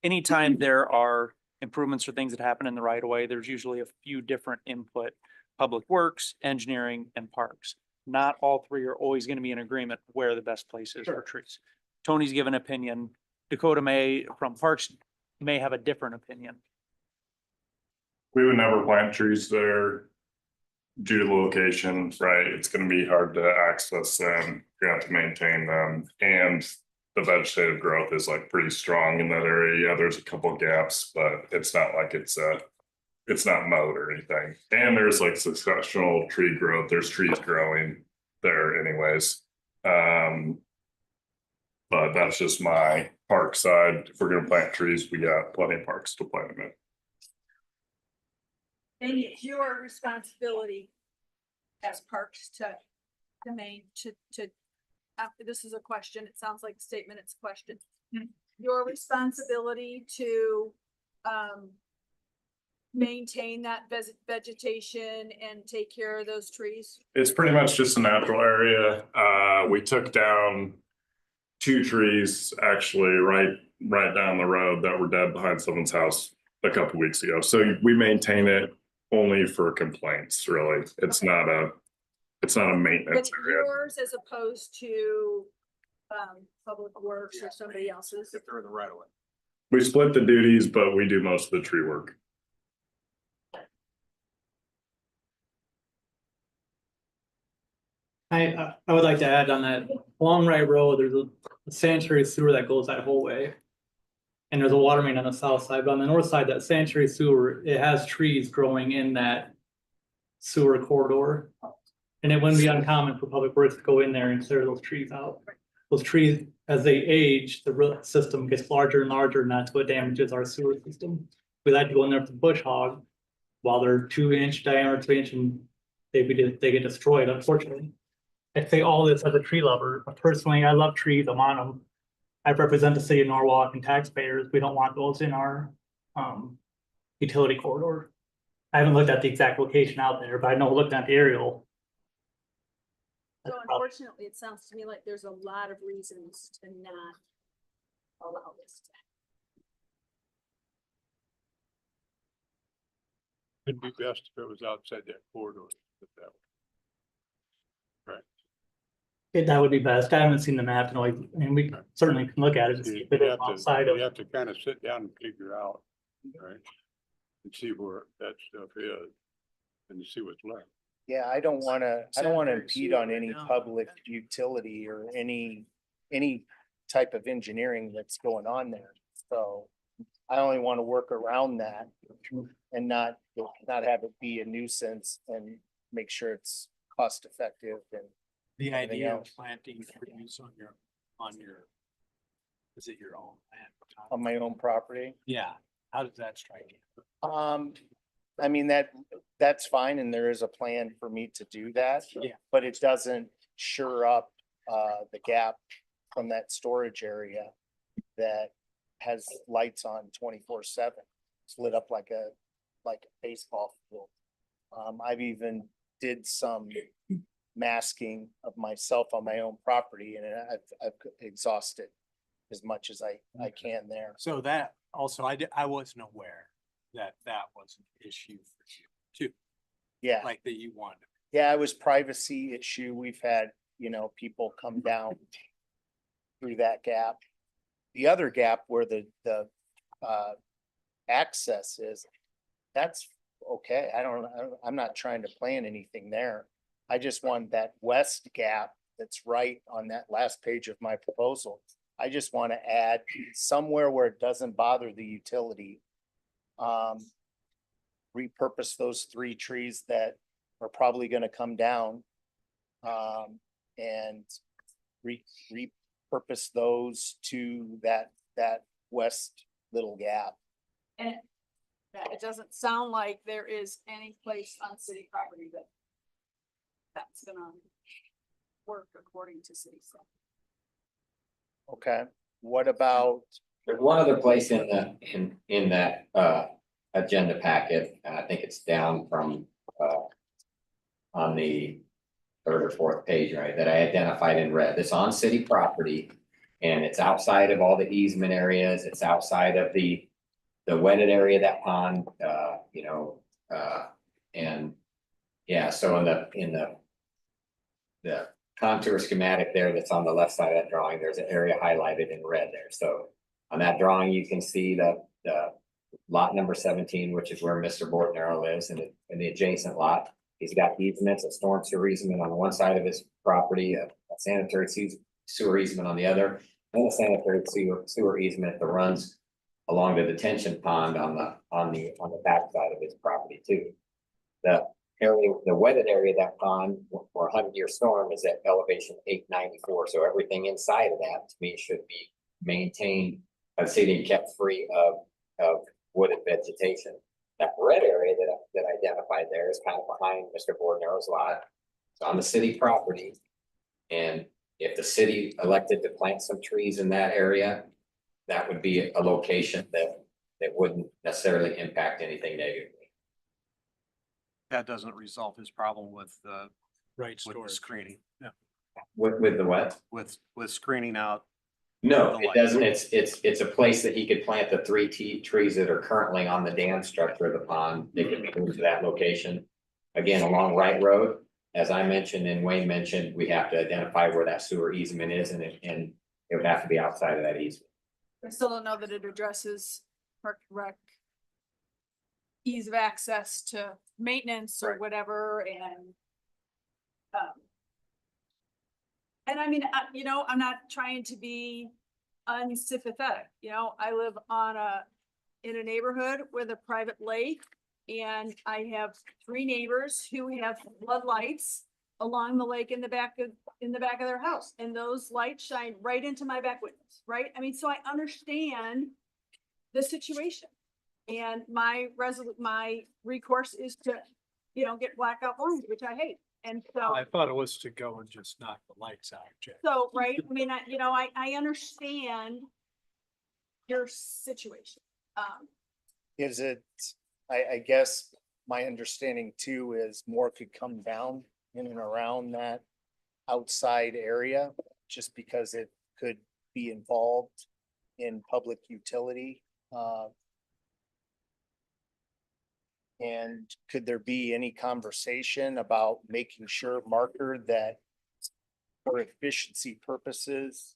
anytime there are improvements or things that happen in the right of way, there's usually a few different input: public works, engineering, and parks. Not all three are always going to be in agreement where the best place is for trees. Tony's given opinion. Dakota may, from parks, may have a different opinion. We would never plant trees there due to the location, right? It's gonna be hard to access them, you have to maintain them, and the vegetative growth is like pretty strong in that area. Yeah, there's a couple gaps, but it's not like it's not mowed or anything. And there's like successional tree growth, there's trees growing there anyways. But that's just my park side. If we're gonna plant trees, we got plenty of parks to plant them in. And it's your responsibility as parks to after this is a question, it sounds like a statement, it's a question. Your responsibility to maintain that vegetation and take care of those trees? It's pretty much just a natural area. We took down 2 trees actually right down the road that were dead behind someone's house a couple weeks ago. So we maintain it only for complaints, really. It's not a maintenance It's area. yours as opposed to public works or somebody else's. If they're in the right of way. We split the duties, but we do most of the tree work. I would like to add on that, along Wright Road, there's a sanitary sewer that goes that whole way. And there's a water main on the south side, but on the north side, that sanitary sewer, it has trees growing in that sewer corridor. And it wouldn't be uncommon for public works to go in there and clear those trees out. Those trees, as they age, the root system gets larger and larger, and that's what damages our sewer system. We like to go in there with the bush hog while they're 2-inch diameter, 3-inch, and they get destroyed, unfortunately. I say all this as a tree lover, but personally, I love trees, I'm on them. I represent the city of Norwalk and taxpayers. We don't want those in our utility corridor. I haven't looked at the exact location out there, but I know looking at the aerial. So unfortunately, it sounds to me like there's a lot of reasons to not allow this to It'd be best if it was outside that corridor. But that That would be best. I haven't seen the map, and we certainly can look at it and see if it is outside of. You have to kind of sit down and figure out, right? And see where that stuff is and see what's left. yeah, I don't wanna Sanitary impede sewer on right any now. public utility or any type of engineering that's going on there. So I only wanna work around that and not have it be a nuisance and make sure it's cost effective and The Anything idea of else? planting trees on your, is it your own land? on my own property. Yeah, how does that strike you? I mean, that's fine, and there is a plan for me to do that. Yeah. But it doesn't sure up the gap from that storage area that has lights on 24/7. It's lit up like a baseball field. I've even did some masking of myself on my own property, and I've exhausted as much as I can there. So that also, I wasn't aware that that was an issue for you too, Yeah, like that you wanted. yeah, it was privacy issue. We've had, people come down through that gap. The other gap where the access is, that's okay. I'm not trying to plan anything there. I just want that west gap that's right on that last page of my proposal. I just want to add somewhere where it doesn't bother the utility. Repurpose those 3 trees that are probably gonna come down. And repurpose those to that west little gap. And it doesn't sound like there is any place on city property that's gonna work according to city stuff. Okay, what about, There's one other place in that agenda packet, and I think it's down from on the 3rd or 4th page, right, that I identified in red. It's on city property. And it's outside of all the easement areas. It's outside of the wetted area, that pond, and yeah, so in the contour schematic there that's on the left side of that drawing, there's an area highlighted in red there. So on that drawing, you can see the lot number 17, which is where Mr. Bordenaro lives, and in the adjacent lot, he's got easements, a storm sewer easement on one side of his property, a sanitary sewer easement on the other, and a sanitary sewer easement that runs along the detention pond on the back side of his property too. The area, the wetted area of that pond for a 100-year storm is at elevation 894. So everything inside of that, to me, should be maintained by the city and kept free of wooded vegetation. That red area that identified there is kind of behind Mr. Bordenaro's lot. It's on the city property. And if the city elected to plant some trees in that area, that would be a location that wouldn't necessarily impact anything negatively. That doesn't resolve his problem with Right, with the storage. screening, With the what? with screening out. No, The it light. doesn't. It's a place that he could plant the 3 trees that are currently on the dam structure of the pond. They could move to that location. Again, along Wright Road, as I mentioned and Wayne mentioned, we have to identify where that sewer easement is, and it would have to be outside of that easement. I still don't know that it addresses Park and Rec ease of access to maintenance or Right. whatever, and I mean, I'm not trying to be unsympathetic, I live in a neighborhood with a private lake, and I have 3 neighbors who have floodlights along the lake in the back of their house, and those lights shine right into my back windows, right? I mean, so I understand the situation. And my recourse is to, get blackout blinds, which I hate. And so, I thought it was to go and just knock the lights out, Jay. right, I mean, I understand your situation. is it, I guess my understanding too is more could come down in and around that outside area, just because it could be involved in public utility. And could there be any conversation about making sure, Marker, that for efficiency purposes,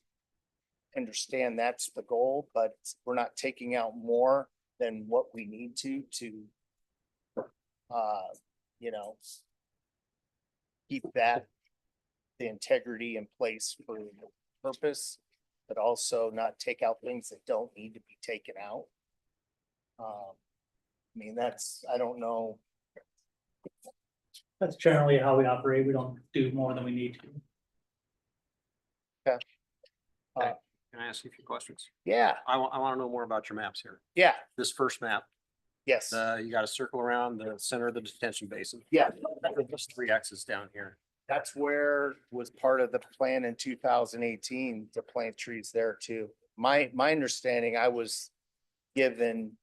understand that's the goal, but we're not taking out more than what we need to, keep the integrity in place for the purpose, but also not take out things that don't need to be taken out. I mean, I don't know. That's generally how we operate. We don't do more than we need to. Can I ask you a few questions? Yeah, I want to know more about your maps here. yeah, This first map, yes, you got a circle around the center of the detention basin. yeah. There's 3 X's down here. That's where was part of the plan in 2018 to plant trees there too. My understanding, I was given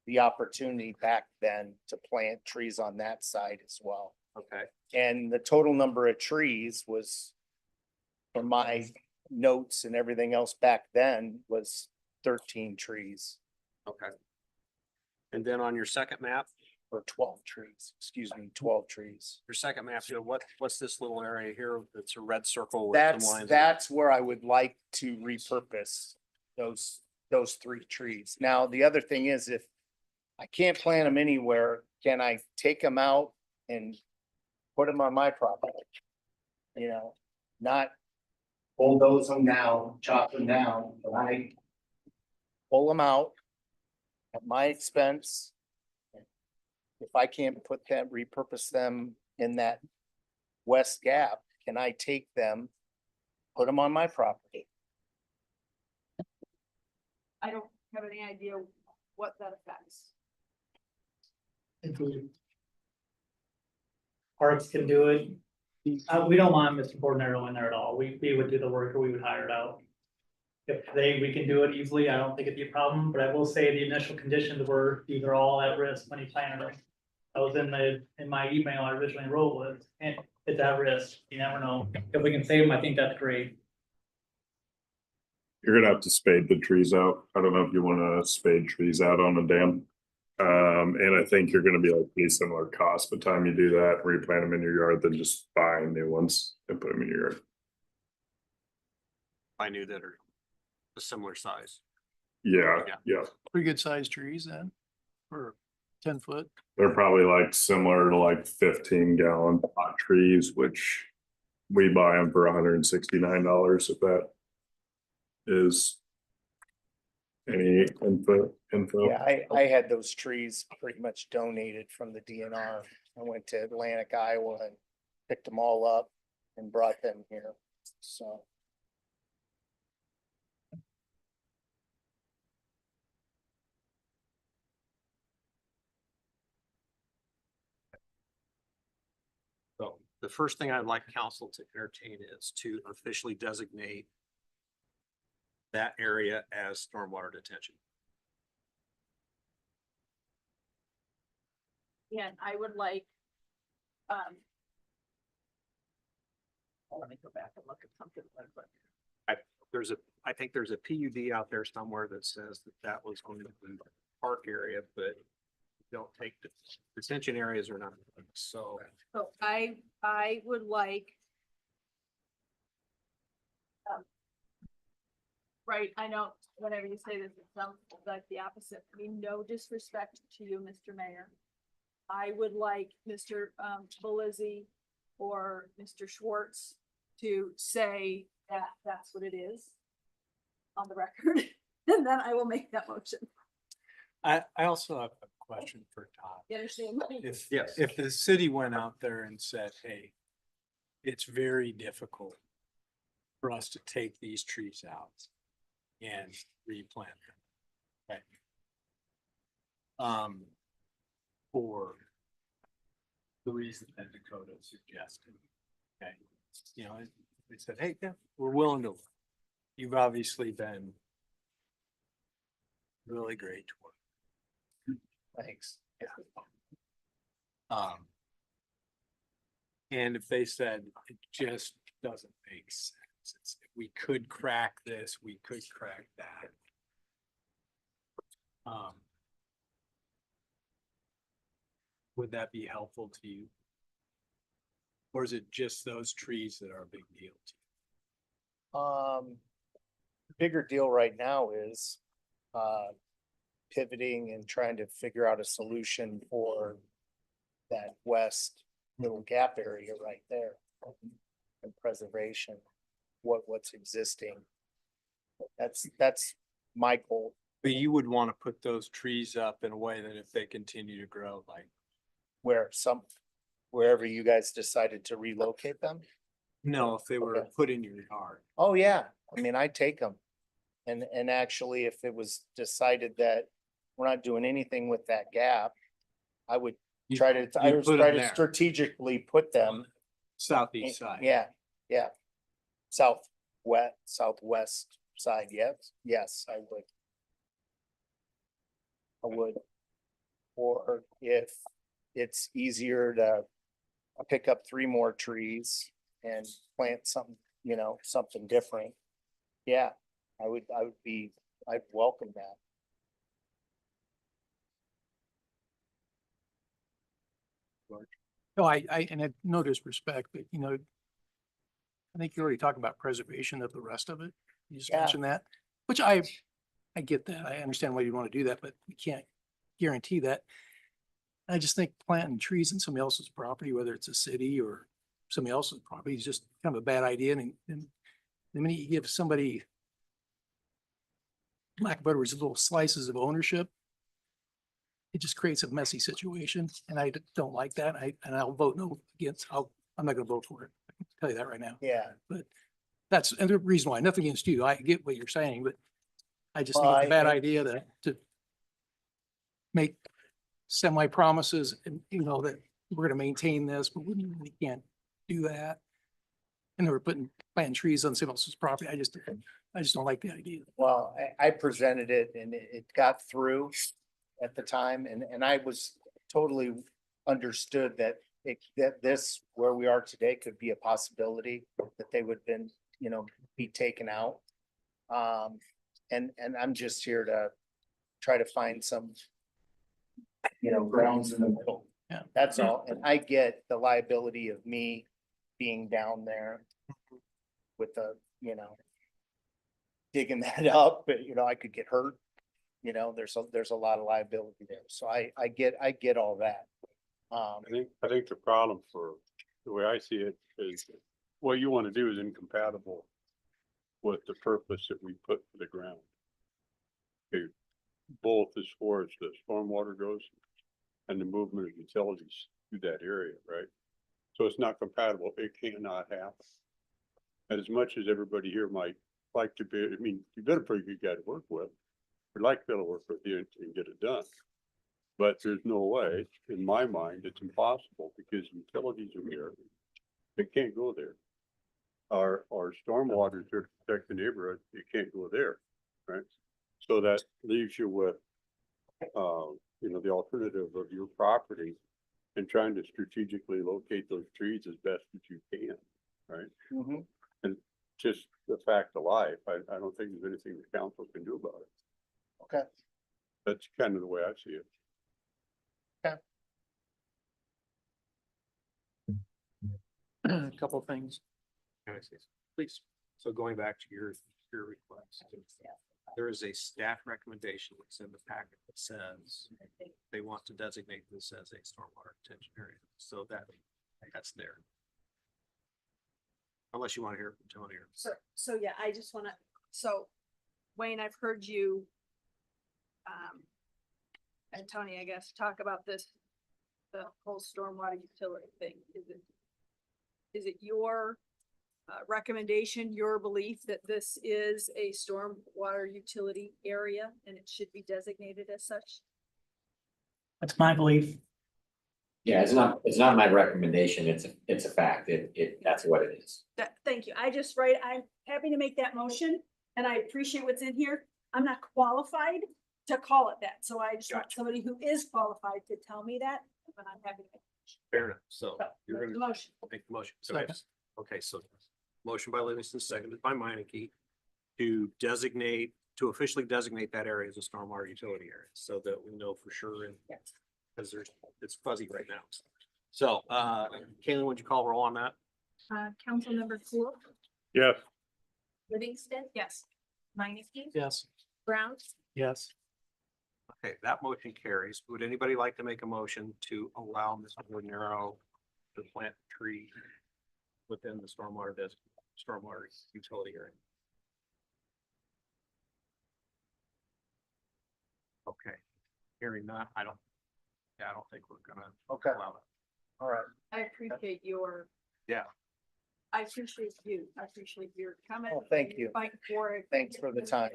the opportunity back then to plant trees on that side as well. Okay. And the total number of trees was, from my notes and everything else back then, was 13 trees Okay. And then on your second map, or 12 trees, excuse me, 12 trees. your second map, you know, what's this little area here? It's a red circle with some lines. That's where I would like to repurpose those 3 trees. Now, the other thing is, if I can't plant them anywhere, can I take them out and put them on my property? You know, not bulldoze them down, chop them down, but I pull them out at my expense. If I can't put them, repurpose them in that west gap, can I take them, put them on my property? I don't have any idea what that affects. Parks can do it. We don't want Mr. Bordenero in there at all. We would do the work, or we would hire it out. If we can do it easily, I don't think it'd be a problem, but I will say the initial conditions were, these are all at risk when you plan it. That was in my email I originally wrote with, and it's at risk, you never know. If we can save them, I think that's great. You're gonna have to spade the trees out. I don't know if you wanna spade trees out on a dam. And I think you're gonna be like pretty similar cost by the time you do that, replant them in your yard, than just buying new ones and put them in your yard. I knew that are a similar size. Yeah, Yeah. yeah. Pretty good sized trees then, for 10 foot. They're probably like similar to like 15-gallon pot trees, which we buy them for $169 if that is any info. Yeah, I had those trees pretty much donated from the DNR. I went to Atlantic, Iowa and picked them all up and brought them here, so. So the first thing I'd like council to entertain is to officially designate that area as stormwater detention. And I would like, let me go back and look at something real quick. I think there's a PUD out there somewhere that says that was going to be a park area, but don't take the detention areas or not. So So I would like. Right, I know whenever you say this, it sounds like the opposite. I mean, no disrespect to you, Mr. Mayor. I would like Mr. Belizzi or Mr. Schwartz to say that that's what it is on the record, and then I will make that motion. I also have a question for Todd. You understand? If the city went out there and said, hey, it's very difficult for us to take these trees out and replant them. Okay. For the reason that Dakota suggested. Okay, you know, they said, hey, yeah, we're willing to. You've obviously been really great to work. Thanks. And if they said it just doesn't make sense, we could crack this, we could crack that. Would that be helpful to you? Or is it just those trees that are a big deal to you? Bigger deal right now is, pivoting and trying to figure out a solution for that west little gap area right there. And preservation, what's existing. That's my goal. But you would want to put those trees up in a way that if they continue to grow, like, Wherever you guys decided to relocate them. no, if they were Okay. put in your yard. Oh, yeah, I mean, I take them. And actually, if it was decided that we're not doing anything with that gap, I would You- try to, I you'd would put 'em try to there. strategically put them. Southeast side. Yeah. Southwest side, yes, I would. Or if it's easier to pick up 3 more trees and plant something, you know, something different. Yeah, I'd welcome that. No, and I no disrespect, but you know, I think you already talked about preservation of the rest of it. You just Yeah. mentioned that, which I get that. I understand why you want to do that, but we can't guarantee that. I just think planting trees in somebody else's property, whether it's a city or somebody else's property, is just kind of a bad idea. And the minute you give somebody, lack of better words, little slices of ownership, it just creates a messy situation, and I don't like that. I'll vote no against. I'm not gonna vote for it. I can tell you that right now. Yeah. That's the reason why. Nothing against you. I get what you're saying, but I just think Well, it's a bad I- idea to make semi promises and, you know, that we're gonna maintain this, but we can't do that. And they were planting trees on someone else's property. I just don't like the idea. Well, I presented it and it got through at the time and I was totally understood that that this, where we are today, could be a possibility that they would then, you know, be taken out. And I'm just here to try to find some, you know, grounds in the middle. Yeah. That's all. And I get the liability of me being down there with the, you know, digging that up, but you know, I could get hurt. You know, there's a lot of liability there. So I get all that. I think the problem for, the way I see it is, what you want to do is incompatible with the purpose that we put for the ground. Okay, both as far as the stormwater goes and the movement of utilities through that area, right? So it's not compatible. It cannot happen. And as much as everybody here might like to be, I mean, you've been a pretty good guy to work with. We'd like to be able to work with you and get it done. But there's no way, in my mind, it's impossible because utilities are there. They can't go there. Our stormwater to protect the neighborhood, you can't go there, right? So that leaves you with, you know, the alternative of your property and trying to strategically locate those trees as best as you can, right? Mhm. And just the fact of life, I don't think there's anything the council can do about it. Okay. That's kind of the way I see it. A couple of things. Can I say something? Please. So going back to your request, there is a staff recommendation that's in the packet that says they want to designate this as a stormwater retention area. So that's there. Unless you want to hear from Tony or. So yeah, I just wanna, so Wayne, I've heard you. And Tony, I guess, talk about this, the whole stormwater utility thing. Is it your recommendation, your belief that this is a stormwater utility area and it should be designated as such? That's my belief. Yeah, it's not my recommendation. It's a fact. That's what it is. Thank you. I'm happy to make that motion and I appreciate what's in here. I'm not qualified to call it that. So I just want somebody who is qualified to tell me that, but I'm happy to make Fair enough. So you're the gonna motion. make the motion. So Second. yes. Okay, so motion by Livingston, seconded by Meineke to officially designate that area as a stormwater utility area so that we know for sure. And Yes. because it's fuzzy right now. So, Kayleen, would you call roll on that? Councilmember Cool, Yes. Livingston, Yes. Minneke, Yes. Brown, Yes. Okay, that motion carries. Would anybody like to make a motion to allow Mr. Nero to plant a tree within the stormwater utility area? Okay, hearing that, I don't think we're gonna Okay. allow it. All right. I appreciate your. Yeah. I appreciate you. I appreciate your comment. Well, thank you. Fight for it. Thanks for the time.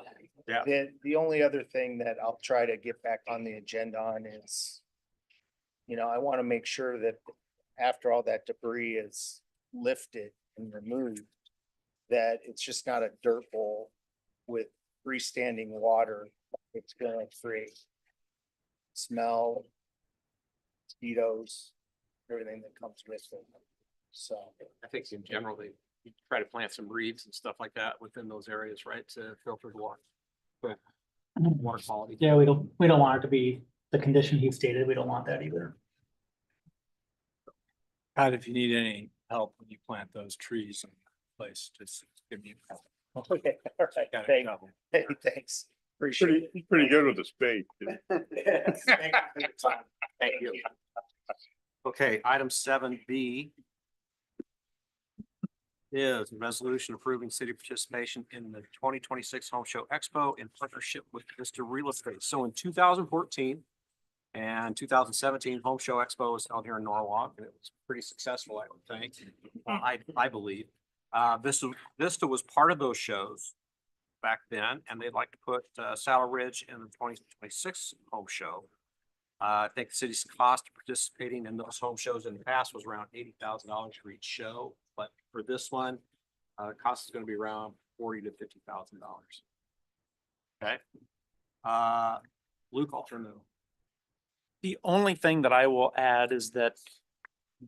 Yeah. The only other thing that I'll try to get back on the agenda on is, you know, I want to make sure that after all that debris is lifted and removed, that it's just not a dirt bowl with freestanding water. It's gonna create smell, mosquitoes, everything that comes with it. So, I think in general, they you try to plant some reeds and stuff like that within those areas, right, to filter the water. But water quality. Yeah, we don't want it to be the condition he stated. We don't want that either. Pat, if you need any help when you plant those trees in place, just give me a call. okay, all right, Got it thank- covered. hey, thanks. Appreciate it. He's pretty good with the spade. too. Thank you. Okay, item 7B is a resolution approving city participation in the 2026 Home Show Expo in partnership with Vista Real Estate. So in 2014 and 2017, Home Show Expo was held here in Norwalk, and it was pretty successful, I would think. I believe. Vista was part of those shows back then, and they'd like to put Saddle Ridge in the 2026 Home Show. I think the city's cost of participating in those home shows in the past was around $80,000 for each show, but for this one, cost is going to be around $40,000 to $50,000. Okay. Luke, I'll turn it over. The only thing that I will add is that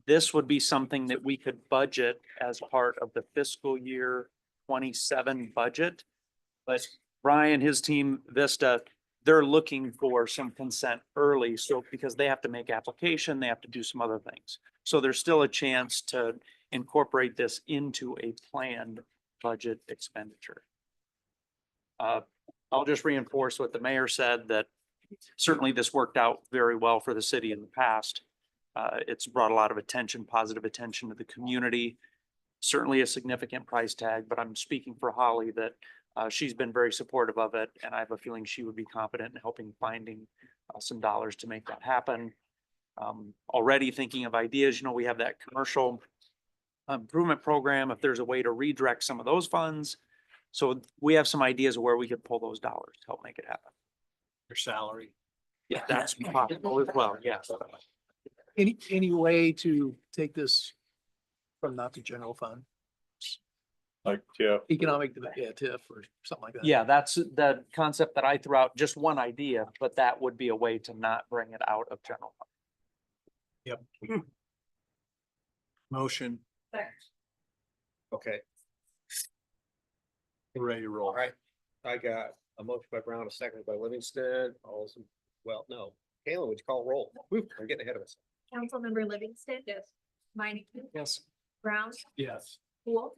this would be something that we could budget as part of the fiscal year 27 budget. But Brian, his team, Vista, they're looking for some consent early, so because they have to make application, they have to do some other things. So there's still a chance to incorporate this into a planned budget expenditure. I'll just reinforce what the mayor said, that certainly this worked out very well for the city in the past. It's brought a lot of attention, positive attention to the community. Certainly a significant price tag, but I'm speaking for Holly that she's been very supportive of it, and I have a feeling she would be competent in helping finding some dollars to make that happen. Already thinking of ideas, we have that commercial improvement program, if there's a way to redirect some of those funds. So we have some ideas of where we could pull those dollars to help make it happen. Your salary. Yeah, that's possible as well, yes. Any way to take this from not the general fund, Like, yeah, economic, TIF or something like that? Yeah, that's the concept that I threw out, just one idea, but that would be a way to not bring it out of general fund. Yep. Motion. Okay, We're ready to roll. all right. I got a motion by Brown, a second by Livingston. No. Kayla, would you call roll? Whew, I'm getting ahead of us. Councilmember Livingston. Yes. Minnick. Yes. Brown. Yes. Cool.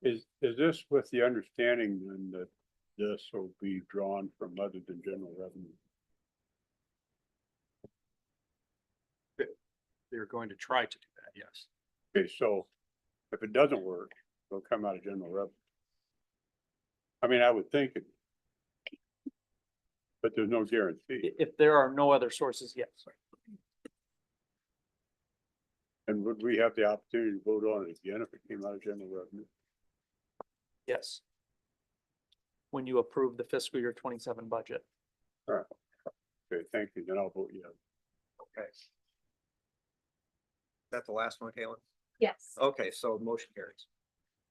is this with the understanding then that this will be drawn from other than general revenue? They're going to try to do that, yes. Okay, so if it doesn't work, it'll come out of general revenue. I mean, I would think it. But there's no guarantee. If there are no other sources, yes. And would we have the opportunity to vote on it again if it came out of general revenue? Yes. When you approve the fiscal year 27 budget. Okay, thank you. Then I'll vote yes. Okay. Is that the last one, Kayla? Yes. Okay, so motion carries.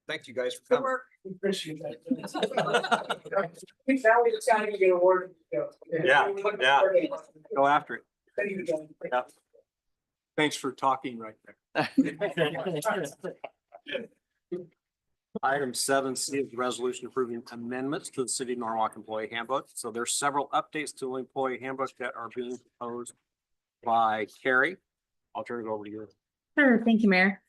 Thank you guys for Good coming. work. Appreciate that. Now we just gotta get awarded. Yeah, yeah. Go after it. Yeah. Thanks for talking right there. Item 7C is the resolution approving amendments to the City of Norwalk Employee Handbook. So there's several updates to the employee handbook that are being proposed by Carrie. I'll turn it over to you. Sure, thank you, Mayor.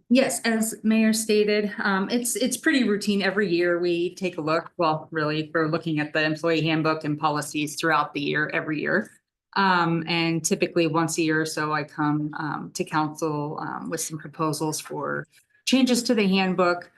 Yes, as Mayor stated, it's pretty routine. Every year we take a look, well, really, we're looking at the employee handbook and policies throughout the year, every year. And typically once a year or so, I come to council with some proposals for changes to the handbook.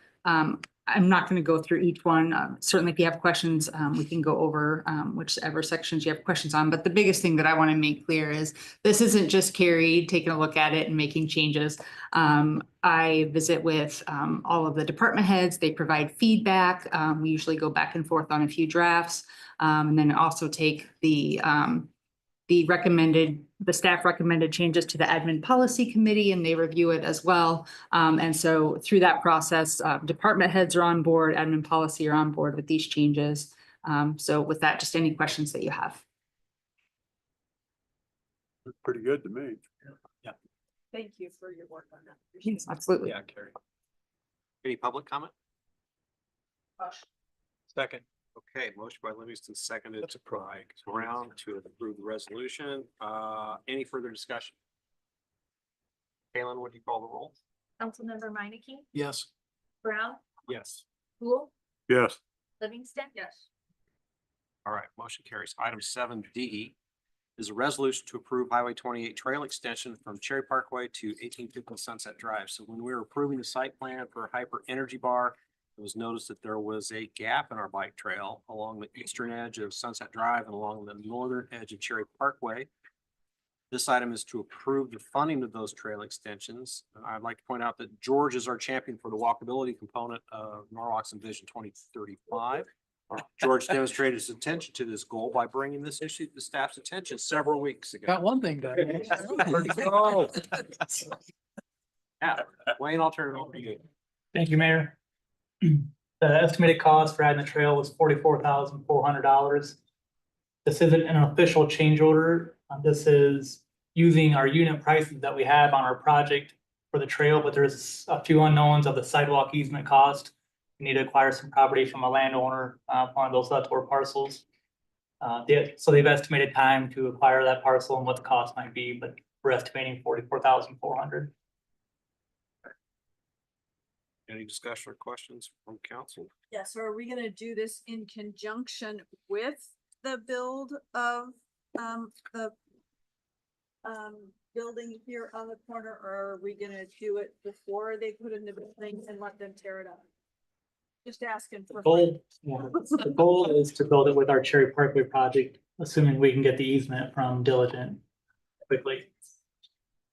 I'm not going to go through each one. Certainly, if you have questions, we can go over whichever sections you have questions on. But the biggest thing that I want to make clear is this isn't just Carrie taking a look at it and making changes. I visit with all of the department heads. They provide feedback. We usually go back and forth on a few drafts, and then also take the staff recommended changes to the admin policy committee, and they review it as well. And so through that process, department heads are on board, admin policy are on board with these changes. So with that, just any questions that you have. Looks pretty good to me. Thank you for your work on that. Appreciate it. Absolutely. Yeah, Carrie. Any public comment? Second. Okay, motion by Livingston, seconded by Brown to approve the resolution. Any further discussion? Kalen, would you call the roll? Councilmember Minneke, Yes. Brown, Yes. Cool, Yes. Livingston. Yes. All right, motion carries. Item 7D is a resolution to approve Highway 28 trail extension from Cherry Parkway to 1850 Sunset Drive. So when we were approving the site plan for Hyper Energy Bar, it was noticed that there was a gap in our bike trail along the eastern edge of Sunset Drive and along the northern edge of Cherry Parkway. This item is to approve the funding of those trail extensions. I'd like to point out that George is our champion for the walkability component of Norwalk's Envision 2035. George demonstrated his attention to this goal by bringing this issue to the staff's attention several weeks ago. Got one thing done. Yeah, Wayne, I'll turn it over to you. Thank you, Mayor. The estimated cost for adding the trail was $44,400. This isn't an official change order. This is using our unit prices that we have on our project for the trail, but there's a few unknowns of the sidewalk easement cost. We need to acquire some property from a landowner on those leftover parcels. So they've estimated time to acquire that parcel and what the cost might be, but we're estimating $44,400. Any discussion or questions from council? Yeah, so are we gonna do this in conjunction with the build of, the building here on the corner, or are we gonna do it before they put in the building and let them tear it up? Just asking for. The goal is to build it with our Cherry Parkway project, assuming we can get the easement from Diligent quickly.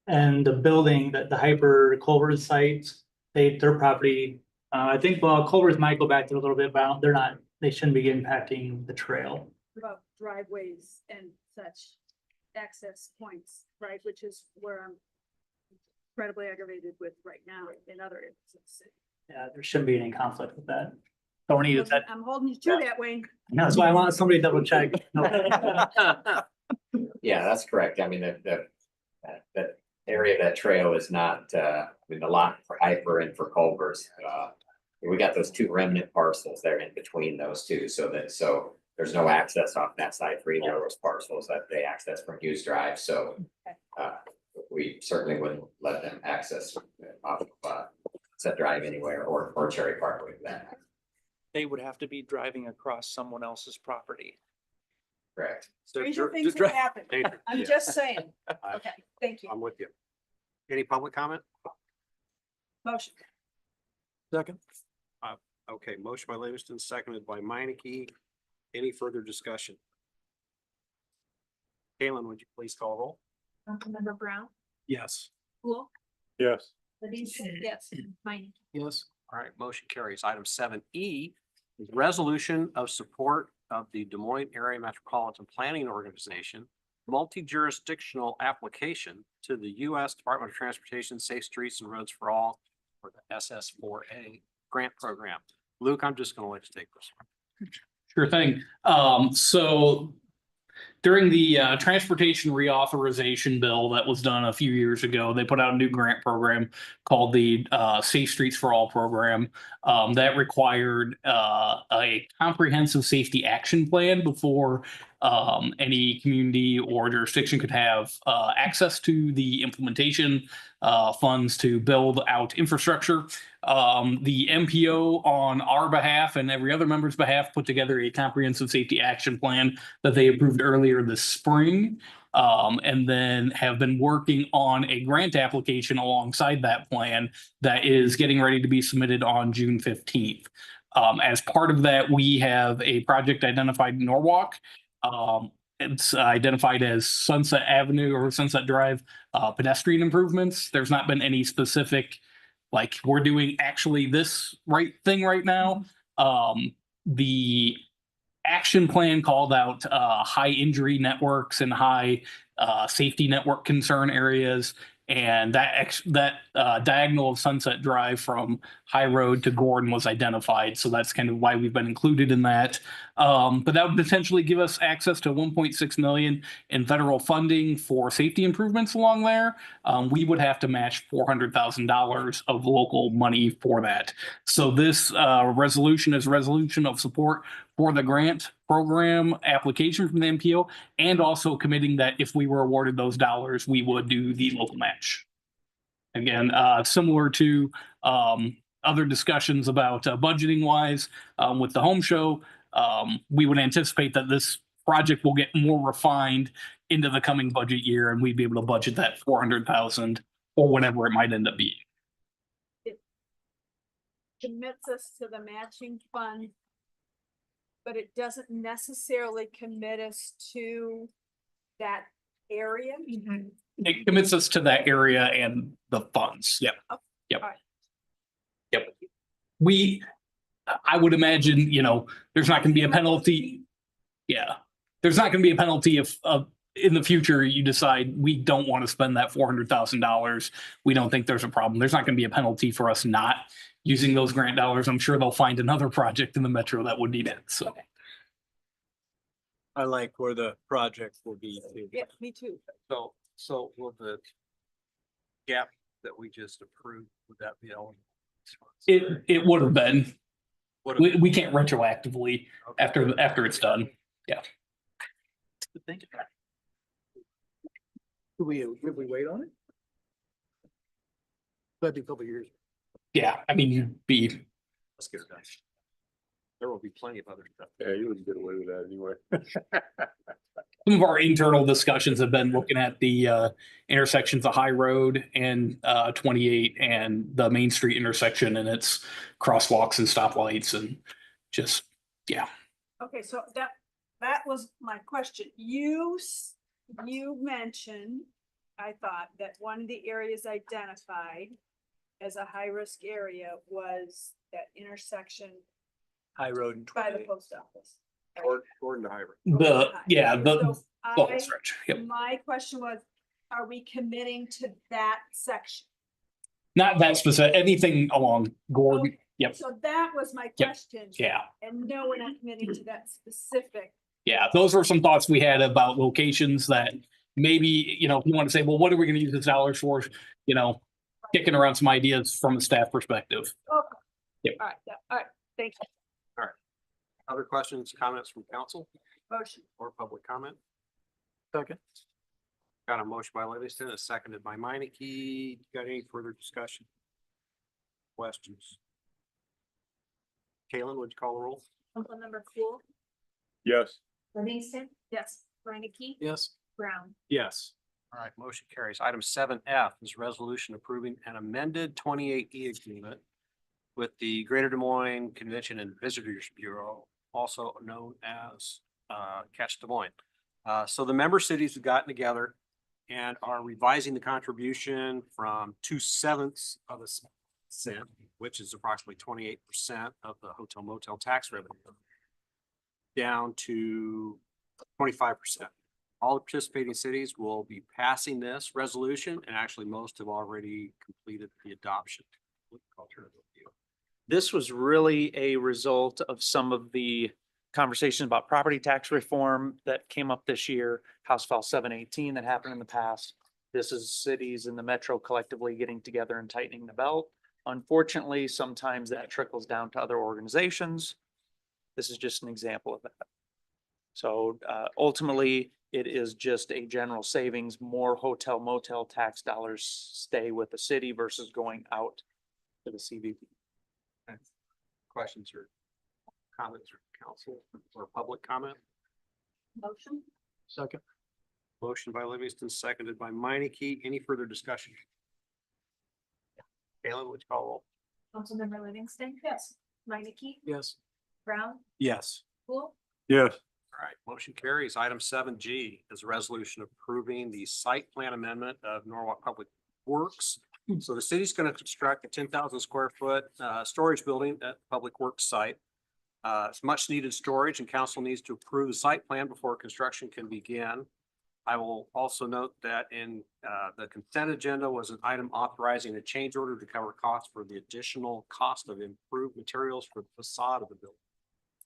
And the building that the Hyper Culver's site, their property, I think, well, Culver's might go back to a little bit, but they shouldn't be impacting the trail. About driveways and such access points, right, which is where I'm incredibly aggravated with right now in other areas of the city. Yeah, there shouldn't be any conflict with that. Don't need that. I'm holding you to that, Wayne. That's why I want somebody to double check. Yeah, that's correct. I mean, that area of that trail is not, I mean, the lot for Hyper and for Culver's. We got those two remnant parcels there in between those two, so there's no access off that side for either of those parcels that they access from Hughes Drive, so. We certainly wouldn't let them access off of Sunset Drive anywhere or Cherry Parkway for that. They would have to be driving across someone else's property. Correct. Stranger things have happened. I'm just saying. Okay, thank you. I'm with you. Any public comment? Motion. Second. Okay, motion by Livingston, seconded by Minneke. Any further discussion? Kalen, would you please call roll? Councilmember Brown, Yes. Cool, Yes. Livingston. Yes. Minneke. Yes. All right, motion carries. Item 7E is resolution of support of the Des Moines Area Metropolitan Planning Organization multi-jurisdictional application to the U.S. Department of Transportation Safe Streets and Roads for All, or the SS4A grant program. Luke, I'm just going to let you take this one. Sure thing. So during the transportation reauthorization bill that was done a few years ago, they put out a new grant program called the Safe Streets for All program that required a comprehensive safety action plan before any community or jurisdiction could have access to the implementation funds to build out infrastructure. The MPO on our behalf and every other member's behalf put together a comprehensive safety action plan that they approved earlier this spring. And then have been working on a grant application alongside that plan that is getting ready to be submitted on June 15th. As part of that, we have a project identified in Norwalk. It's identified as Sunset Avenue or Sunset Drive pedestrian improvements. There's not been any specific, like, we're doing actually this right thing right now. The action plan called out high injury networks and high safety network concern areas. And that diagonal of Sunset Drive from High Road to Gordon was identified. So that's kind of why we've been included in that. But that would potentially give us access to 1.6 million in federal funding for safety improvements along there. We would have to match $400,000 of local money for that. So this resolution is a resolution of support for the grant program application from the MPO, and also committing that if we were awarded those dollars, we would do the local match. Again, similar to other discussions about budgeting wise with the home show, we would anticipate that this project will get more refined into the coming budget year, and we'd be able to budget that 400,000 or whatever it might end up being. Commits us to the matching fund, but it doesn't necessarily commit us to that area. It commits us to that area and the funds. Yep. Yep. Alright. Yep. I would imagine, there's not going to be a penalty. Yeah. There's not going to be a penalty if in the future you decide we don't want to spend that $400,000. We don't think there's a problem. There's not going to be a penalty for us not using those grant dollars. I'm sure they'll find another project in the metro that would need it. So. I like where the project will be too. Yeah, me too. So will the gap that we just approved, would that be eligible? It would have been. Would have been. We can't retroactively after it's done. Yeah. Thank you. Would we wait on it? That'd be a couple of years. Yeah. I mean, you'd be. Let's get it done. There will be plenty of other stuff. Yeah, you wouldn't get away with that anyway. Some of our internal discussions have been looking at the intersections of High Road and 28 and the Main Street intersection and its crosswalks and stoplights and just, yeah. Okay, so that was my question. You mentioned, I thought, that one of the areas identified as a high-risk area was that intersection High Road and by the 28. post office. Gordon to Hyber. The So whole stretch. Yep. my question was, are we committing to that section? Not that specific, anything along Gordon. Yep. So that was my Yep. question. Yeah. And no, we're not committing to that specific. Yeah. Those were some thoughts we had about locations that maybe, if you want to say, well, what are we going to use this dollars for? Kicking around some ideas from a staff perspective. Okay. Yep. All right, thank you. Other questions, comments from council Motion. or public comment? Second. Got a motion by Livingston, a seconded by Meineke. Got any further discussion? Questions? Kalen, would you call the roll? Councilmember Cool, Yes. Livingston, Yes. Reinke, Yes. Brown. Yes. All right, motion carries. Item 7F is resolution approving an amended 28E agreement with the Greater Des Moines Convention and Visitors Bureau, also known as Catch Des Moines. So the member cities have gotten together and are revising the contribution from 2/7 of a cent, which is approximately 28% of the hotel motel tax revenue, down to 25%. All the participating cities will be passing this resolution, and actually most have already completed the adoption. Alternative view. This was really a result of some of the conversations about property tax reform that came up this year, House File 718 that happened in the past. This is cities in the metro collectively getting together and tightening the belt. Unfortunately, sometimes that trickles down to other organizations. This is just an example of that. So ultimately, it is just a general savings. More hotel motel tax dollars stay with the city versus going out to the CVP. Questions or comments from council or public comment? Motion. Second. Motion by Livingston, seconded by Meineke. Any further discussion? Kayla, would you call roll? Councilmember Livingston. Yes. Reinke, Yes. Brown, Yes. Cool, Yes. All right, motion carries. Item 7G is a resolution approving the site plan amendment of Norwalk Public Works. So the city's going to construct a 10,000 square foot storage building at Public Works site. It's much needed storage and council needs to approve the site plan before construction can begin. I will also note that in the consent agenda was an item authorizing a change order to cover costs for the additional cost of improved materials for the facade of the building.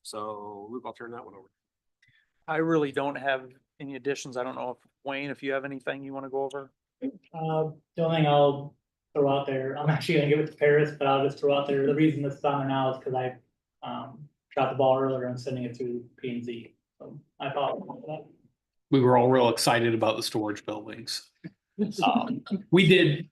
So Luke, I'll turn that one over. I really don't have any additions. I don't know if Wayne, if you have anything you want to go over? The only thing I'll throw out there, I'm actually gonna give it to Paris, but I'll just throw out there, the reason this is on there now is because I dropped the ball earlier and sending it to P and Z. So I thought We were all real excited about the storage buildings. We did,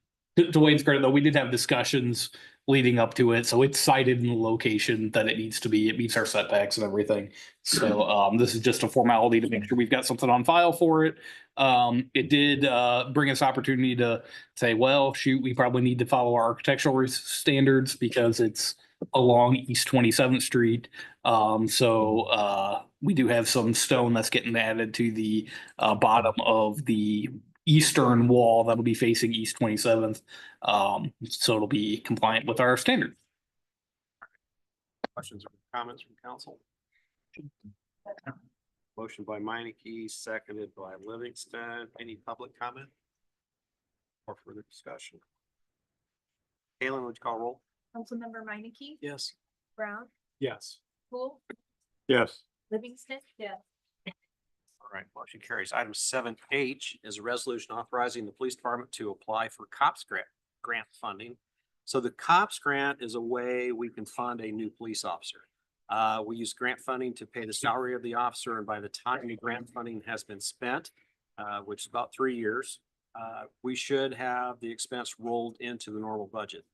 to Wayne's credit though, we did have discussions leading up to it, so it's cited in the location that it needs to be. It meets our setbacks and everything. So this is just a formality to make sure we've got something on file for it. It did bring us opportunity to say, well, shoot, we probably need to follow our architectural standards because it's along East 27th Street. We do have some stone that's getting added to the bottom of the eastern wall that'll be facing East 27th. So it'll be compliant with our standard. Questions or comments from council? Motion by Meineke, seconded by Livingston. Any public comment? Or further discussion? Kalen, would you call roll? Councilmember Meineke, Yes. Brown, Yes. Cool, Yes. Livingston. Yeah. All right, motion carries. Item 7H is a resolution authorizing the police department to apply for COPS grant funding. So the COPS grant is a way we can fund a new police officer. We use grant funding to pay the salary of the officer, and by the time the grant funding has been spent, which is about 3 years, we should have the expense rolled into the normal budget.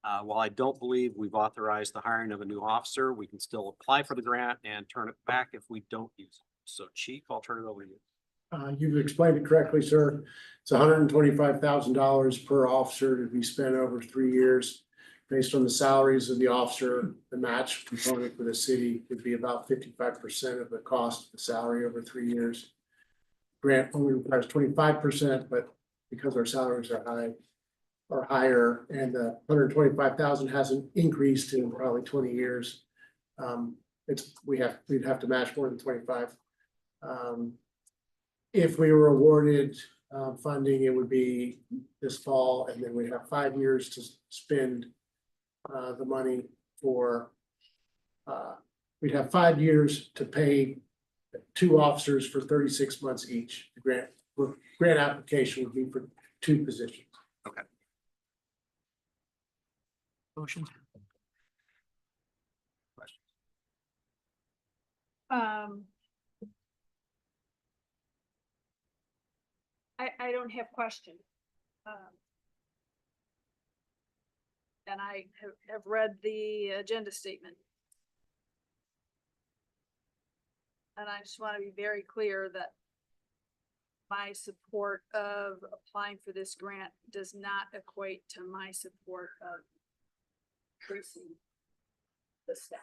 While I don't believe we've authorized the hiring of a new officer, we can still apply for the grant and turn it back if we don't use it. So Chief, I'll turn it over to you. You've explained it correctly, sir. It's $125,000 per officer to be spent over 3 years. Based on the salaries of the officer, the match component for the city would be about 55% of the cost of the salary over 3 years. Grant only requires 25%, but because our salaries are higher, and the 125,000 hasn't increased in probably 20 years. We'd have to match more than 25. If we were awarded funding, it would be this fall, and then we'd have 5 years to spend the money for. We'd have 5 years to pay 2 officers for 36 months each. The grant application would be for 2 positions. Okay. Motion. Questions? I don't have questions. And I have read the agenda statement. And I just want to be very clear that my support of applying for this grant does not equate to my support of increasing the staff.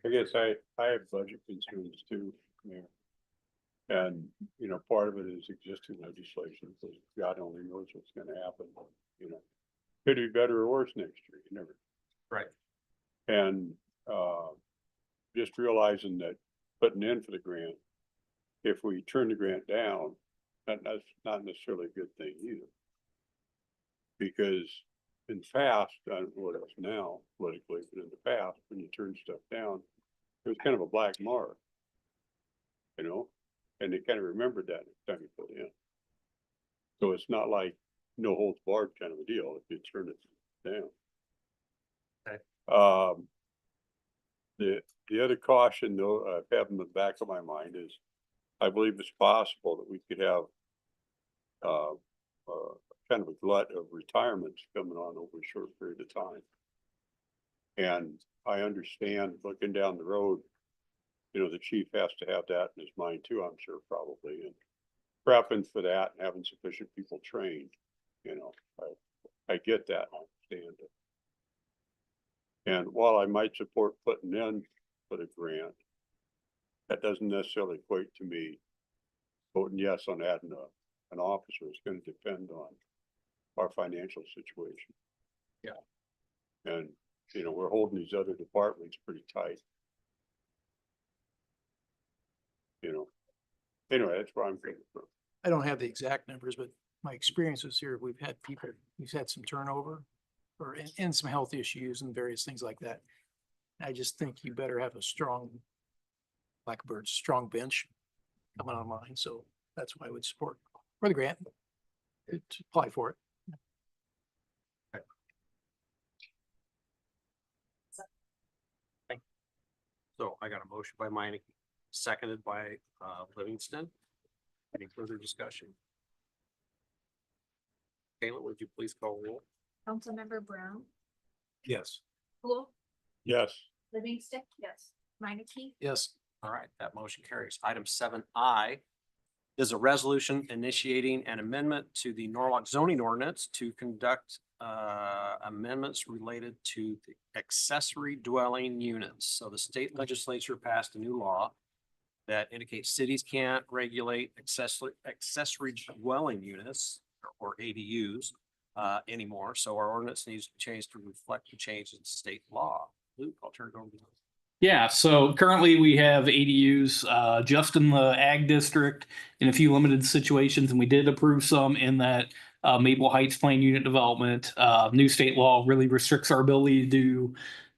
I guess I have budget concerns too, Mayor. And, part of it is existing legislation, because God only knows what's gonna happen, Could be better or worse next year, you never. Right. And, just realizing that putting in for the grant, if we turn the grant down, that's not necessarily a good thing either. Because in the past, I don't know what else now politically, but in the past, when you turn stuff down, it was kind of a black mark. And they kind of remembered that next time you put it in. So it's not like no holds barred kind of a deal if you turn it down. Okay. The other caution though, I have in the back of my mind is, I believe it's possible that we could have kind of a glut of retirements coming on over a short period of time. And I understand looking down the road, the chief has to have that in his mind too, I'm sure, probably, and prepping for that and having sufficient people trained, I get that, I understand it. And while I might support putting in for the grant, that doesn't necessarily equate to me voting yes on adding an officer. It's going to depend on our financial situation. Yeah. And, we're holding these other departments pretty tight. you know. Anyway, that's where I'm coming from. I don't have the exact numbers, but my experiences here, we've had people, we've had some turnover or and some health issues and various things like that. I just think you better have a strong, Blackbird, strong bench coming online. So that's why I would support for the grant to apply for it. So I got a motion by Meineke, seconded by Livingston. Any further discussion? Kayla, would you please call roll? Councilmember Brown, Yes. Cool, Yes, Livingston. Yes. Minneke. Yes. All right, that motion carries. Item 7I is a resolution initiating an amendment to the Norwalk zoning ordinance to conduct amendments related to the accessory dwelling units. So the state legislature passed a new law that indicates cities can't regulate accessory dwelling units or ADUs anymore. So our ordinance needs to change to reflect the change in state law. Luke, I'll turn it over to you. Yeah, so currently we have ADUs just in the ag district in a few limited situations, and we did approve some in that Maple Heights Plan Unit Development. New state law really restricts our ability to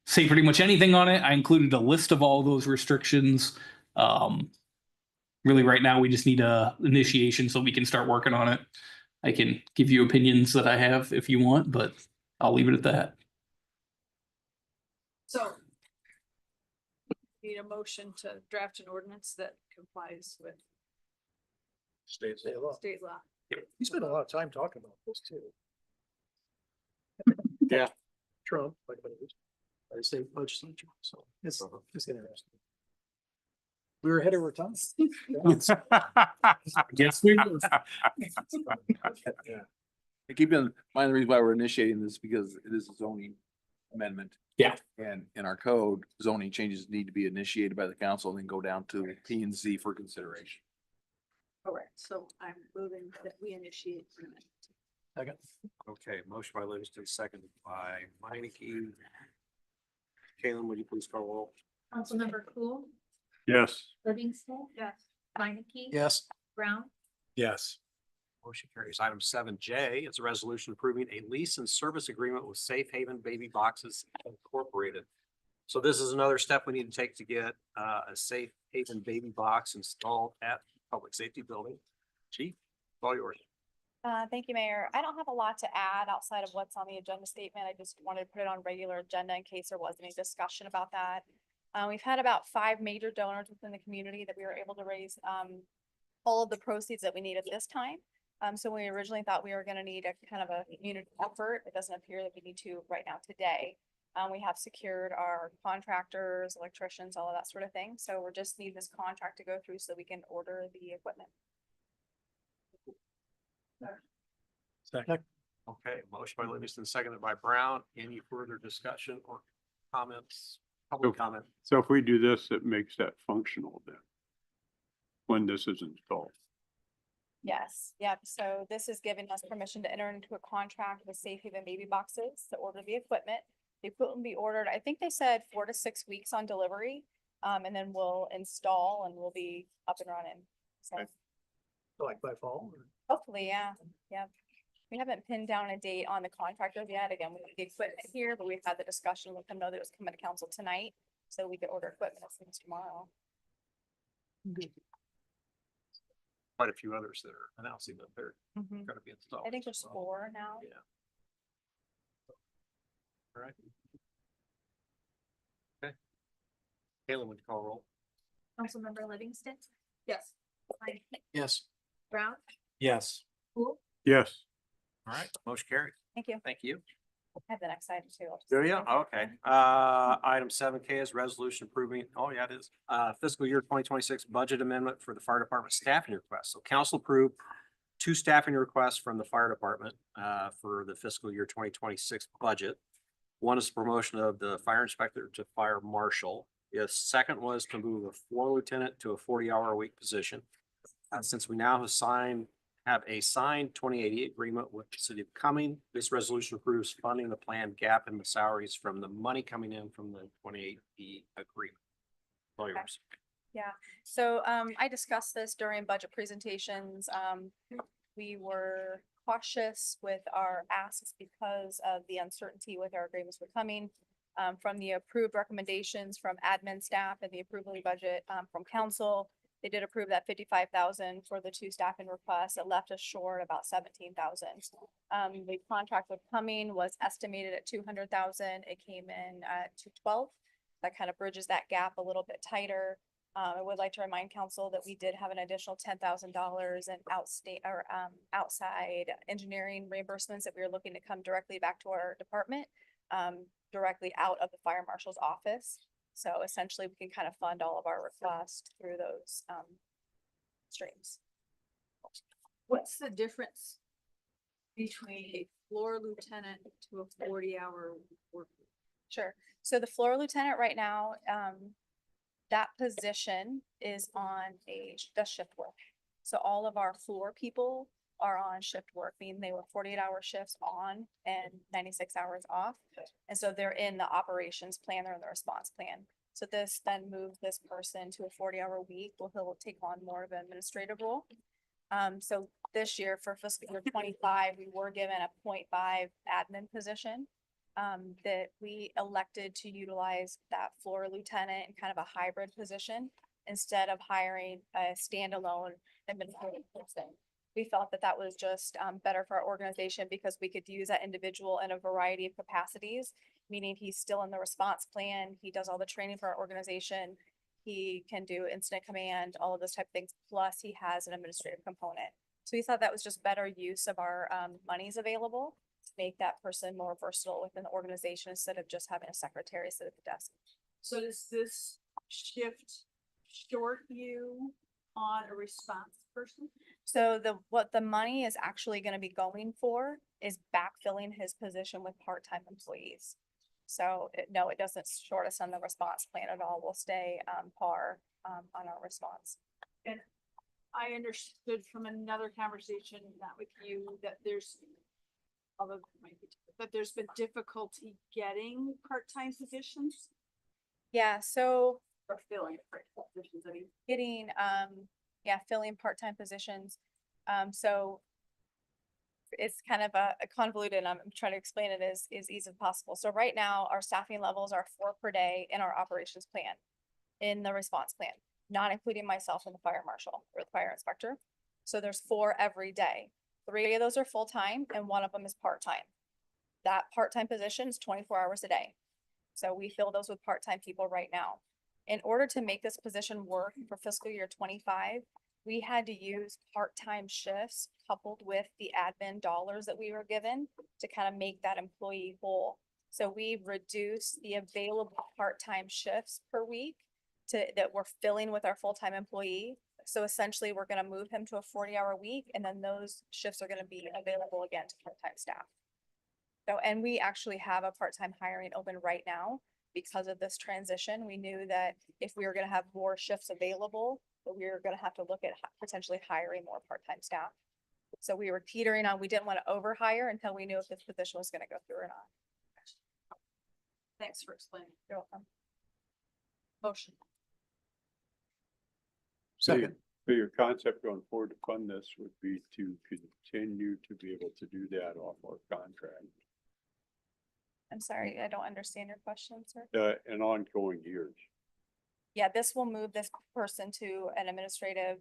say pretty much anything on it. I included a list of all those restrictions. Really, right now, we just need a initiation so we can start working on it. I can give you opinions that I have if you want, but I'll leave it at that. So. Need a motion to draft an ordinance that complies with State law. state law. We spent a lot of time talking about this too. Yeah. Trump, like, by the state legislature, so it's interesting. We were ahead of our time. Yes, we will. Keep in mind the reason why we're initiating this because it is a zoning amendment. Yeah. And in our code, zoning changes need to be initiated by the council and then go down to P and Z for consideration. Correct. So I'm moving that we initiate. Second. Okay, motion by Livingston, seconded by Meineke. Kalen, would you please call roll? Councilmember Cool, yes, Livingston. Yes. Minneke. Yes. Brown, Yes. Motion carries. Item 7J is a resolution approving a lease and service agreement with Safe Haven Baby Boxes Incorporated. So this is another step we need to take to get a Safe Haven baby box installed at Public Safety Building. Chief, all yours. Thank you, Mayor. I don't have a lot to add outside of what's on the agenda statement. I just wanted to put it on regular agenda in case there was any discussion about that. We've had about 5 major donors within the community that we were able to raise all of the proceeds that we need at this time. So we originally thought we were going to need a kind of a community effort. It doesn't appear that we need to right now today. We have secured our contractors, electricians, all of that sort of thing. So we're just need this contract to go through so we can order the equipment. Second. Okay, motion by Livingston, seconded by Brown. Any further discussion or comments? Public comment? so if we do this, it makes that functional then. When this is installed. Yes, yep. So this is giving us permission to enter into a contract with Safe Haven Baby Boxes to order the equipment. The equipment will be ordered, I think they said 4 to 6 weeks on delivery. And then we'll install and we'll be up and running. So Okay. Like by fall. hopefully, yeah, yeah. We haven't pinned down a date on the contractors yet. Again, we have the equipment here, but we've had the discussion, let them know that it was coming to council tonight. So we could order equipment as soon as tomorrow. Quite a few others that are announcing that they're Mhm. going to be installed. I think there's So, 4 now. Yeah. All right. Okay. Kalen, would you call roll? Councilmember Livingston. Yes. Minneke. Yes. Brown, Yes. Cool. Yes, All right, motion carried. Thank you. Thank you. I have the next item too. I'll just- Do you? Okay. Item 7K is resolution approving, oh yeah, it is, fiscal year 2026 budget amendment for the fire department staffing request. So council approved 2 staffing requests from the fire department for the fiscal year 2026 budget. One is promotion of the fire inspector to fire marshal. The second was to move a floor lieutenant to a 40-hour-a-week position. Since we now have a signed 2080 agreement with the city of Cumming, this resolution approves funding the planned gap in the salaries from the money coming in from the 2080 agreement. All yours. Yeah, so I discussed this during budget presentations. We were cautious with our asks because of the uncertainty with our agreements were coming. From the approved recommendations from admin staff and the approval budget from council. They did approve that 55,000 for the two staffing requests. It left us short about 17,000. The contract with Cumming was estimated at 200,000. It came in at 212. That kind of bridges that gap a little bit tighter. I would like to remind council that we did have an additional $10,000 in outside engineering reimbursements that we were looking to come directly back to our department, directly out of the fire marshal's office. So essentially, we can kind of fund all of our requests through those streams. What's the difference between a floor lieutenant to a 40-hour work week? Sure. So the floor lieutenant right now, that position is on the shift work. So all of our floor people are on shift work, meaning they were 48-hour shifts on and 96 hours off. And so they're in the operations plan, they're in the response plan. So this then moves this person to a 40-hour week, where he'll take on more of an administrative role. So this year for fiscal year 25, we were given a 0.5 admin position. That we elected to utilize that floor lieutenant in kind of a hybrid position instead of hiring a standalone administrative person. We felt that that was just better for our organization because we could use that individual in a variety of capacities, meaning he's still in the response plan. He does all the training for our organization. He can do incident command, all of those type of things. Plus he has an administrative component. So we thought that was just better use of our monies available to make that person more versatile within the organization instead of just having a secretary sit at the desk. So does this shift short you on a response person? So what the money is actually going to be going for is backfilling his position with part-time employees. So no, it doesn't short us on the response plan at all. We'll stay par on our response. And I understood from another conversation, not with you, that there's, although it might be, that there's been difficulty getting part-time positions. Yeah, so Or filling part-time positions, I mean. getting filling part-time positions. So it's kind of a convoluted, and I'm trying to explain it as easy as possible. So right now, our staffing levels are 4 per day in our operations plan, in the response plan, not including myself and the fire marshal or the fire inspector. So there's 4 every day. 3 of those are full-time and 1 of them is part-time. That part-time position is 24 hours a day. So we fill those with part-time people right now. In order to make this position work for fiscal year 25, we had to use part-time shifts coupled with the admin dollars that we were given to kind of make that employee whole. So we reduced the available part-time shifts per week that we're filling with our full-time employee. So essentially, we're going to move him to a 40-hour week, and then those shifts are going to be available again to part-time staff. So, and we actually have a part-time hiring open right now because of this transition. We knew that if we were going to have more shifts available, that we were going to have to look at potentially hiring more part-time staff. So we were teetering on, we didn't want to overhire until we knew if this position was going to go through or not. Thanks for explaining. You're welcome. Motion. Second. So your concept going forward to fund this would be to continue to be able to do that off our contract, I'm sorry, I don't understand your question, sir. in ongoing years. Yeah, this will move this person to an administrative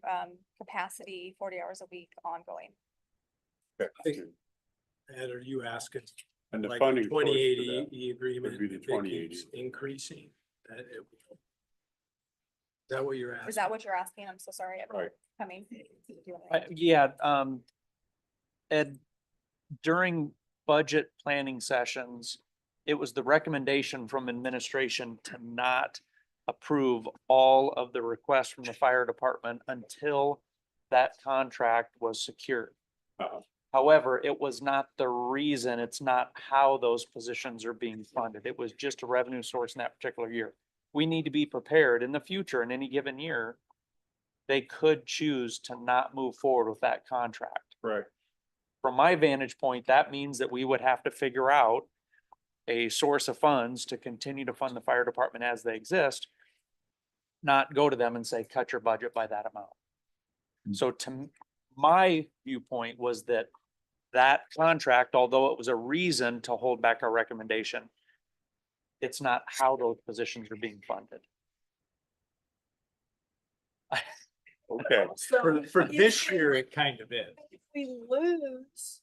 capacity, 40 hours a week ongoing. Ed, are you asking? And the Like funding. source for 2080 that agreement, would be the if it 2080. keeps increasing, that it will. Is that what you're asking? Is that what you're asking? I'm so sorry. I'm Right. coming. Ed, during budget planning sessions, it was the recommendation from administration to not approve all of the requests from the fire department until that contract was secured. However, it was not the reason, it's not how those positions are being funded. It was just a revenue source in that particular year. We need to be prepared in the future, in any given year. They could choose to not move forward with that contract. Right. From my vantage point, that means that we would have to figure out a source of funds to continue to fund the fire department as they exist. not go to them and say, cut your budget by that amount. So my viewpoint was that that contract, although it was a reason to hold back our recommendation, it's not how those positions are being funded. Okay, for this year, it kind of is. If we lose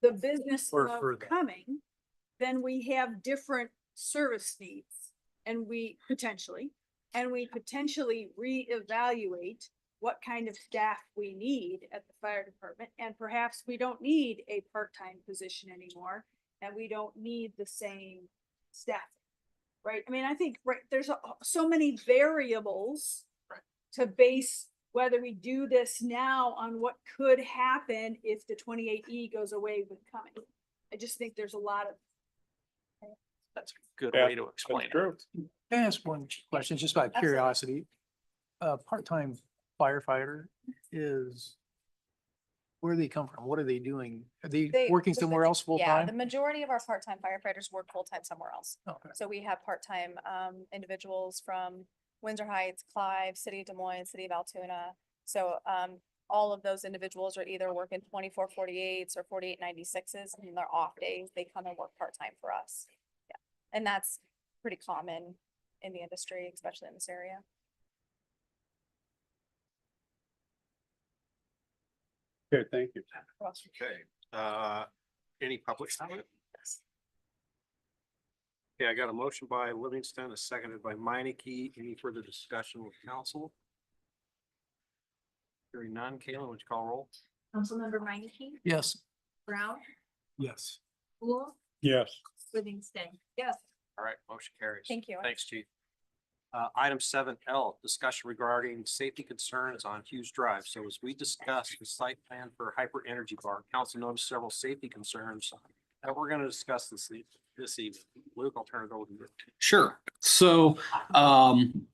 the business Or of further. coming, then we have different service needs and we potentially reevaluate what kind of staff we need at the fire department. And perhaps we don't need a part-time position anymore and we don't need the same staff. Right? I mean, I think, right, there's so many variables to base whether we do this now on what could happen if the 28E goes away with coming. I just think there's a lot of. That's a good Yeah, way to explain it. True. Can I ask one question, just out of curiosity? A part-time firefighter is, where do they come from? What are they doing? Are they working somewhere else Yeah, the full-time? majority of our part-time firefighters work full-time somewhere else. Okay. So we have part-time individuals from Windsor Heights, Clive, City of Des Moines, City of Altoona. So all of those individuals are either working 24/48s or 48/96s, and their off days, they come and work part-time for us. Yeah, and that's pretty common in the industry, especially in this area. Okay, thank you. Okay, any public comment? Okay, I got a motion by Livingston, a seconded by Meineke. Any further discussion with council? Hearing none, Kayla, would you call roll? Councilmember Minneke, Yes. Brown, Yes. Cool, Yes. Livingston. Yes. All right, motion carries. Thank you. Thanks, chief. Item 7L, discussion regarding safety concerns on Hughes Drive. So as we discussed the site plan for Hyper Energy Bar, council noticed several safety concerns that we're going to discuss this evening. Luke, I'll turn it over to you. Sure. So,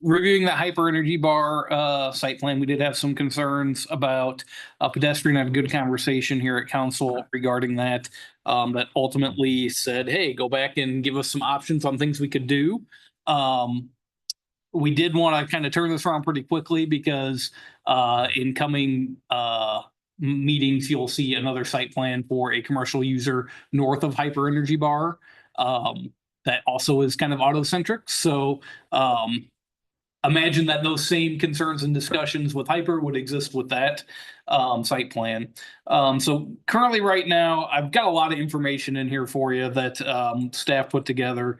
reviewing the Hyper Energy Bar, site plan, we did have some concerns about a pedestrian. Had a good conversation here at council regarding that. That ultimately said, hey, go back and give us some options on things we could do. We did want to kind of turn this around pretty quickly because, in coming, meetings, you'll see another site plan for a commercial user north of Hyper Energy Bar. That also is kind of auto-centric. So imagine that those same concerns and discussions with Hyper would exist with that site plan. So currently right now, I've got a lot of information in here for you that staff put together.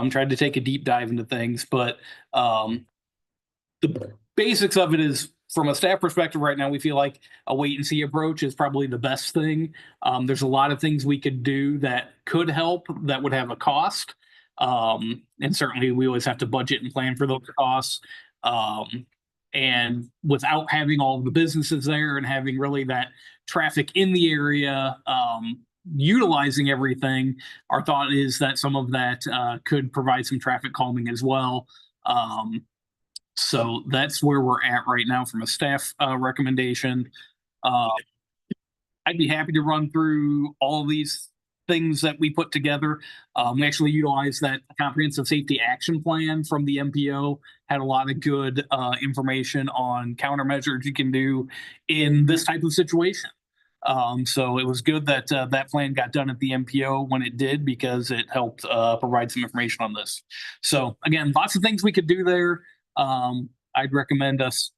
Tried to take a deep dive into things, but the basics of it is, from a staff perspective right now, we feel like a wait and see approach is probably the best thing. There's a lot of things we could do that could help that would have a cost. And certainly we always have to budget and plan for those costs. And without having all of the businesses there and having really that traffic in the area, utilizing everything, our thought is that some of that could provide some traffic calming as well. So that's where we're at right now from a staff recommendation. I'd be happy to run through all of these things that we put together. We actually utilized that comprehensive safety action plan from the MPO, had a lot of good information on countermeasures you can do in this type of situation. So it was good that that plan got done at the MPO when it did, because it helped provide some information on this. So again, lots of things we could do there. I'd recommend us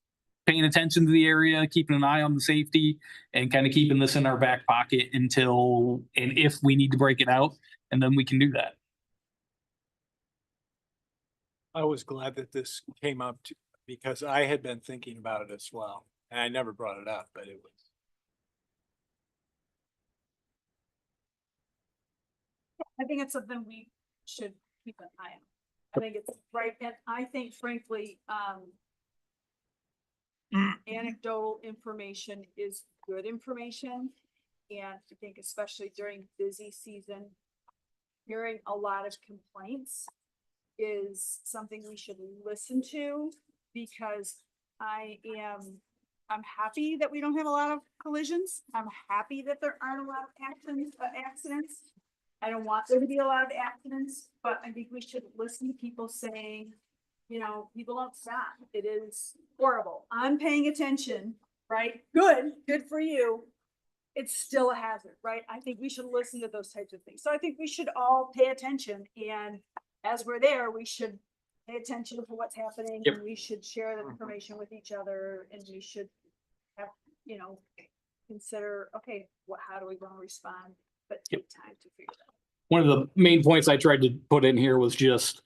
paying attention to the area, keeping an eye on the safety, and kind of keeping this in our back pocket until and if we need to break it out, and then we can do that. I was glad that this came up because I had been thinking about it as well. And I never brought it up, but it was. I think it's something we should keep an eye on. I think it's right, and I think frankly, anecdotal information is good information. And I think especially during busy season, hearing a lot of complaints is something we should listen to, because I'm happy that we don't have a lot of collisions. I'm happy that there aren't a lot of accidents. I don't want there to be a lot of accidents, but I think we should listen to people saying, you know, people don't stop. It is horrible. I'm paying attention, right? Good for you. It's still a hazard, right? I think we should listen to those types of things. So I think we should all pay attention, and as we're there, we should pay attention to what's happening. Yep. And we should share the information with each other, and we should have, you know, consider, okay, how do we want to respond? But take time to figure it out. One of the main points I tried to put in here was just,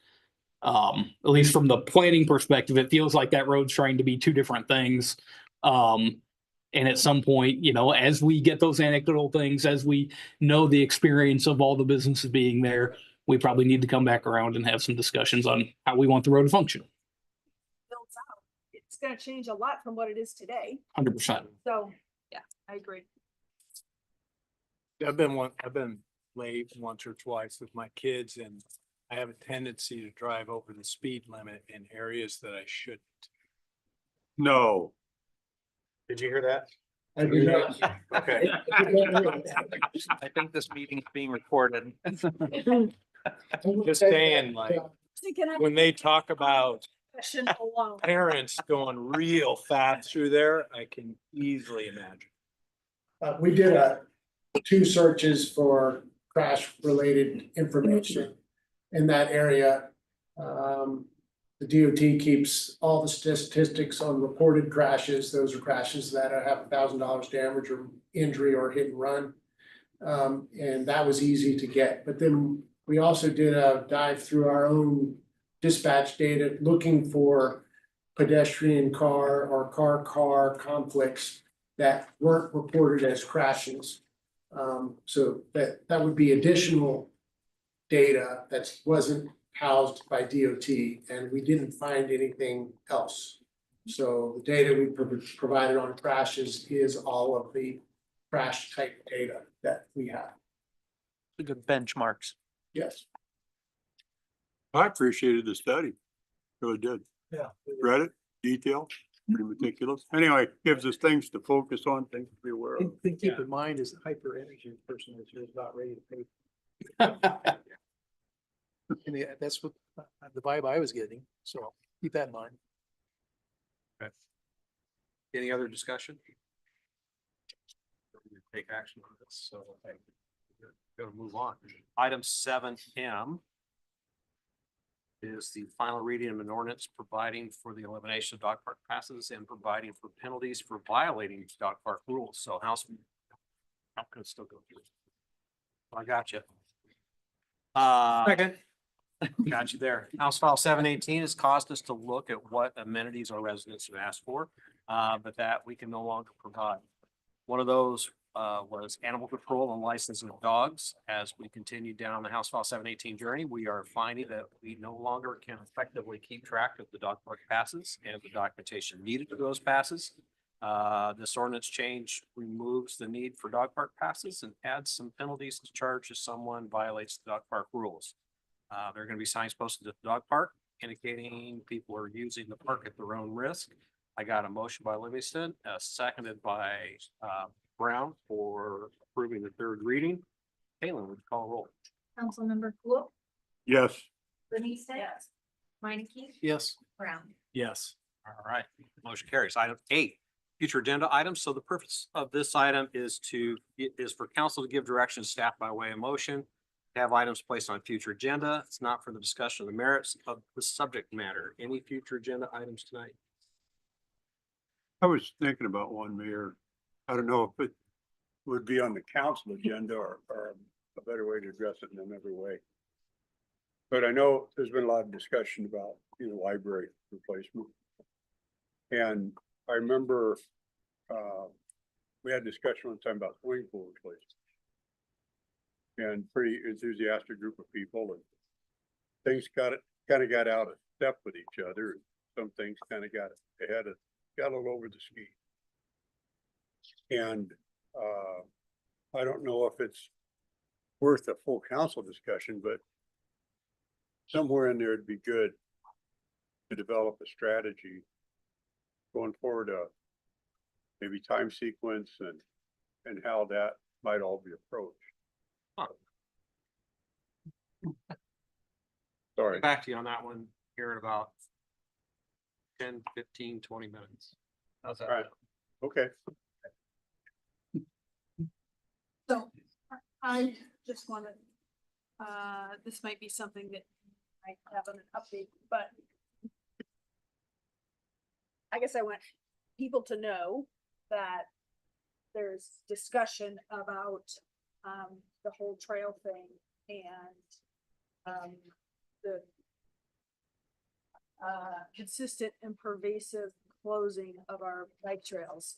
at least from the planning perspective, it feels like that road's trying to be two different things. And at some point, you know, as we get those anecdotal things, as we know the experience of all the businesses being there, we probably need to come back around and have some discussions on how we want the road to function. Builds out. It's gonna change a lot from what it is today. 100%. So, yeah, I agree. I've been late once or twice with my kids, and I have a tendency to drive over the speed limit in areas that I shouldn't. No. Did you hear that? I do not. Okay. I think this meeting is being recorded. Just saying, like, Thinking I when they talk about question alone. parents going real fast through there, I can easily imagine. We did two searches for crash related information in that area. The DOT keeps all the statistics on reported crashes. Those are crashes that have $1,000 damage or injury or hit and run. And that was easy to get. But then we also did a dive through our own dispatch data looking for pedestrian car or car conflicts that weren't reported as crashes. So that would be additional data that wasn't housed by DOT, and we didn't find anything else. So the data we provided on crashes is all of the crash type data that we have. The good benchmarks. Yes. I appreciated the study. Really did. Yeah. Read it, detailed, pretty meticulous. Anyway, gives us things to focus on, things to be aware of. Thing to keep in mind is the hyper energy person is here is not ready to pay. And that's what the vibe I was getting, so keep that in mind. Any other discussion? Take action on this, so I'm gonna move on. Item 7M is the final reading of an ordinance providing for the elimination of dog park passes and providing for penalties for violating dog park rules. So Houseman, I'm gonna still go through. I got you. Second. Got you there. House File 718 has caused us to look at what amenities our residents have asked for, but that we can no longer provide. One of those was animal control and licensing of dogs. As we continue down the House File 718 journey, we are finding that we no longer can effectively keep track of the dog park passes and the documentation needed for those passes. This ordinance change removes the need for dog park passes and adds some penalties to charge if someone violates the dog park rules. There are going to be signs posted at the dog park indicating people are using the park at their own risk. I got a motion by Livingston, seconded by Brown for approving the third reading. Caitlin, would you call a roll? Councilmember Cool, Yes. Livingston. Yes. Minneke. Yes. Brown. Yes. All right, motion carries. Item 8, future agenda items. So the purpose of this item is for council to give direction to staff by way of motion. Have items placed on future agenda. It's not for the discussion of the merits of the subject matter. Any future agenda items tonight? I was thinking about one, Mayor. I don't know if it would be on the council agenda or a better way to address it in another way. But I know there's been a lot of discussion about, library replacement. And I remember we had discussion one time about swimming pool replacement. And pretty enthusiastic group of people, and things kind of got out of step with each other. Some things kind of got a little over the ski. And I don't know if it's worth a full council discussion, but somewhere in there it'd be good to develop a strategy going forward, maybe time sequence and how that might all be approached. Sorry. Back to you on that one, hearing about 10, 15, 20 minutes. How's that? Right. Okay. So I just wanted, this might be something that I have an update, but I guess I want people to know that there's discussion about, the whole trail thing and, the consistent and pervasive closing of our bike trails.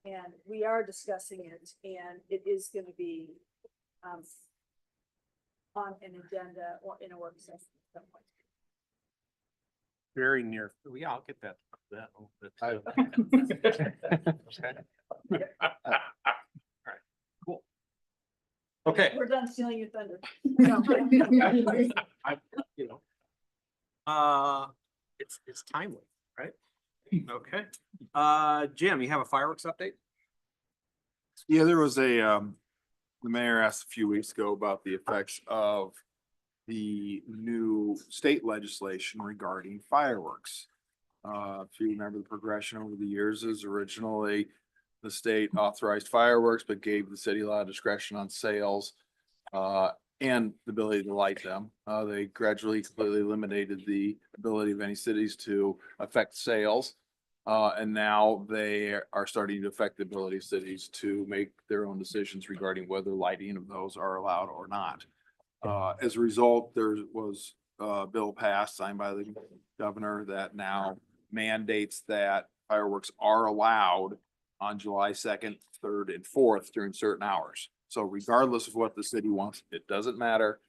And we are discussing it, and it is gonna be, on an agenda or in a work session at some point. Very near. Yeah, I'll get that. Okay. Alright, cool. Okay. We're done stealing your thunder. I, you know. It's timely, right? Okay. Jim, you have a fireworks update? Yeah, there was the mayor asked a few weeks ago about the effects of the new state legislation regarding fireworks. If you remember the progression over the years is originally the state authorized fireworks, but gave the city a lot of discretion on sales and the ability to light them. They gradually completely eliminated the ability of any cities to affect sales. And now they are starting to affect the ability of cities to make their own decisions regarding whether lighting of those are allowed or not. As a result, there was a bill passed, signed by the governor, that now mandates that fireworks are allowed on July 2nd, 3rd, and 4th during certain hours. So regardless of what the city wants, it doesn't matter.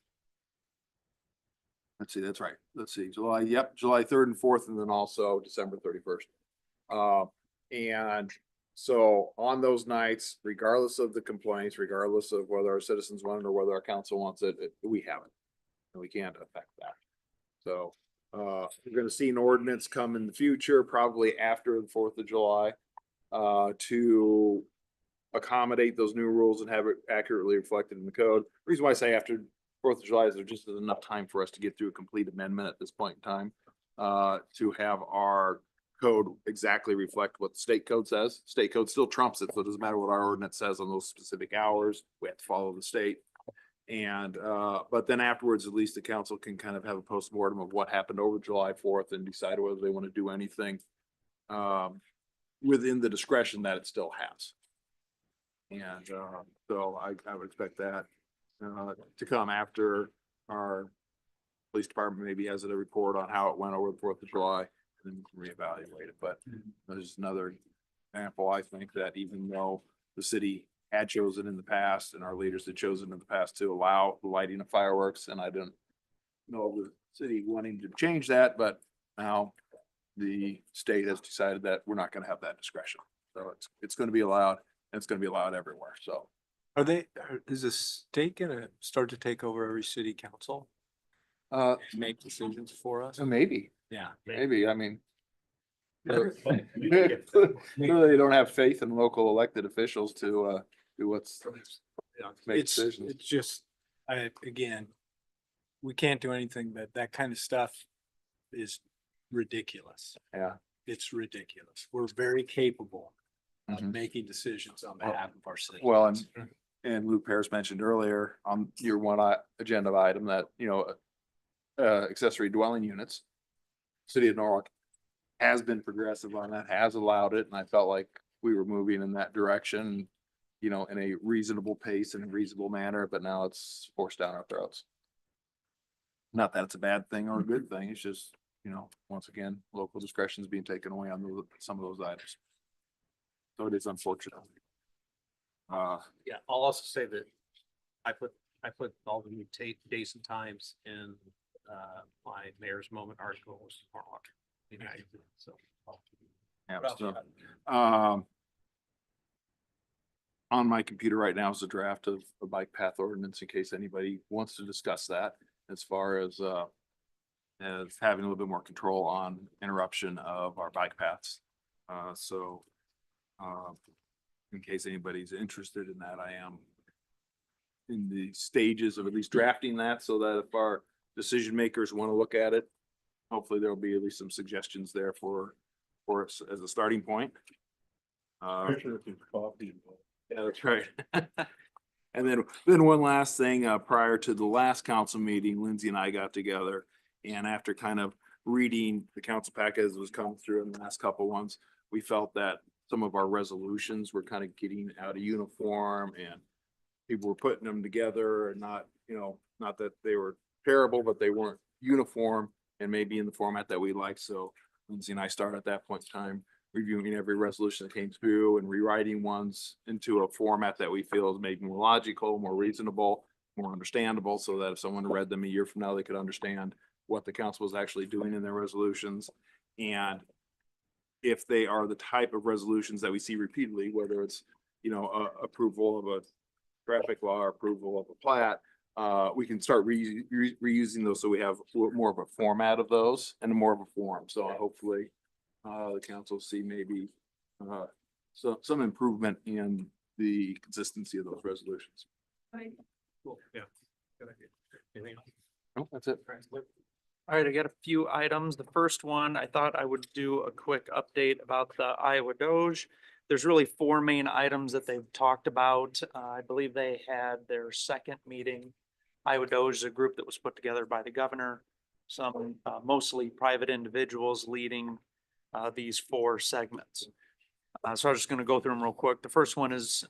Let's see, that's right. Let's see, July 3rd and 4th, and then also December 31st. And so on those nights, regardless of the complaints, regardless of whether our citizens want it or whether our council wants it, we have it. And we can't affect that. So we're gonna see an ordinance come in the future, probably after the 4th of July, to accommodate those new rules and have it accurately reflected in the code. The reason why I say after 4th of July is there just isn't enough time for us to get through a complete amendment at this point in time, to have our code exactly reflect what the state code says. State code still trumps it, so it doesn't matter what our ordinance says on those specific hours. We have to follow the state. And but then afterwards, at least the council can kind of have a postmortem of what happened over July 4th and decide whether they want to do anything within the discretion that it still has. And so I would expect that to come after our police department maybe has a report on how it went over the 4th of July. And reevaluate it, but there's another example. I think that even though the city had chosen in the past and our leaders had chosen in the past to allow the lighting of fireworks, and I didn't know the city wanting to change that, but now the state has decided that we're not going to have that discretion. So it's going to be allowed, and it's going to be allowed everywhere. So is the state gonna start to take over every city council? Make decisions for us? maybe. Yeah. Maybe, I mean. Clearly they don't have faith in local elected officials to do what's. Make decisions. It's just, again, we can't do anything, but that kind of stuff is ridiculous. Yeah. It's ridiculous. We're very capable of Mhm. making decisions on behalf of our citizens. Well, and Luke Paris mentioned earlier on your one agenda item that, accessory dwelling units. City of Norwalk has been progressive on that, has allowed it, and I felt like we were moving in that direction, in a reasonable pace and a reasonable manner, but now it's forced down our throats. Not that it's a bad thing or a good thing, it's just, once again, local discretion is being taken away on some of those items. So it is unfortunate. Yeah, I'll also say that I put all the new dates and times in my mayor's moment article was Norwalk. So. Yeah, What else you so, got? on my computer right now is a draft of a bike path ordinance in case anybody wants to discuss that as far as having a little bit more control on interruption of our bike paths. In case anybody's interested in that, I am in the stages of at least drafting that so that if our decision makers want to look at it, hopefully there'll be at least some suggestions there for for us as a starting point. Yeah, that's right. And then one last thing, prior to the last council meeting, Lindsay and I got together. And after kind of reading the council packet as it was coming through in the last couple ones, we felt that some of our resolutions were kind of getting out of uniform and people were putting them together and not, not that they were terrible, but they weren't uniform and maybe in the format that we like. So Lindsay and I started at that point in time reviewing every resolution that came through and rewriting ones into a format that we feel is maybe more logical, more reasonable, more understandable, so that if someone read them a year from now, they could understand what the council was actually doing in their resolutions. And if they are the type of resolutions that we see repeatedly, whether it's, approval of a traffic law or approval of a plat, we can start reusing those so we have more of a format of those and more of a form. So hopefully the council see maybe some improvement in the consistency of those resolutions. Cool. Yeah. Good idea. Anything else? No, that's it. All right, I got a few items. The first one, I thought I would do a quick update about the Iowa Doge. There's really four main items that they've talked about. I believe they had their second meeting. Iowa Doge is a group that was put together by the governor, some mostly private individuals leading these four segments. So I'm just going to go through them real quick. The first one is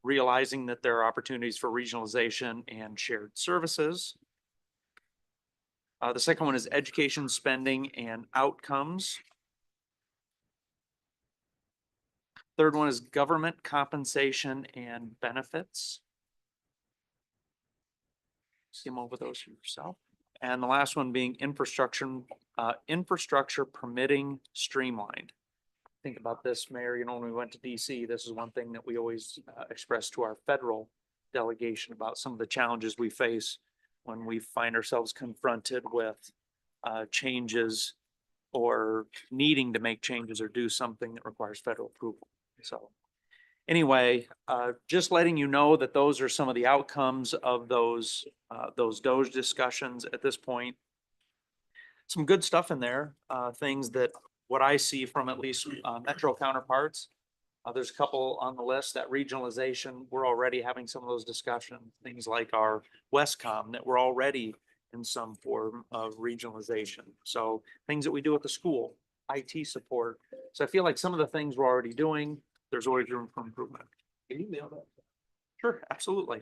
realizing that there are opportunities for regionalization and shared services. The second one is education spending and outcomes. Third one is government compensation and benefits. Skim over those for yourself. And the last one being infrastructure permitting streamlined. Think about this, Mayor, when we went to DC, this is one thing that we always express to our federal delegation about some of the challenges we face when we find ourselves confronted with changes or needing to make changes or do something that requires federal approval. So anyway, just letting you know that those are some of the outcomes of those Doge discussions at this point. Some good stuff in there, things that what I see from at least Metro counterparts. There's a couple on the list. That regionalization, we're already having some of those discussions, things like our Westcom, that we're already in some form of regionalization. So things that we do at the school, IT support. So I feel like some of the things we're already doing, there's always room for improvement. Can you mail that? Sure, absolutely.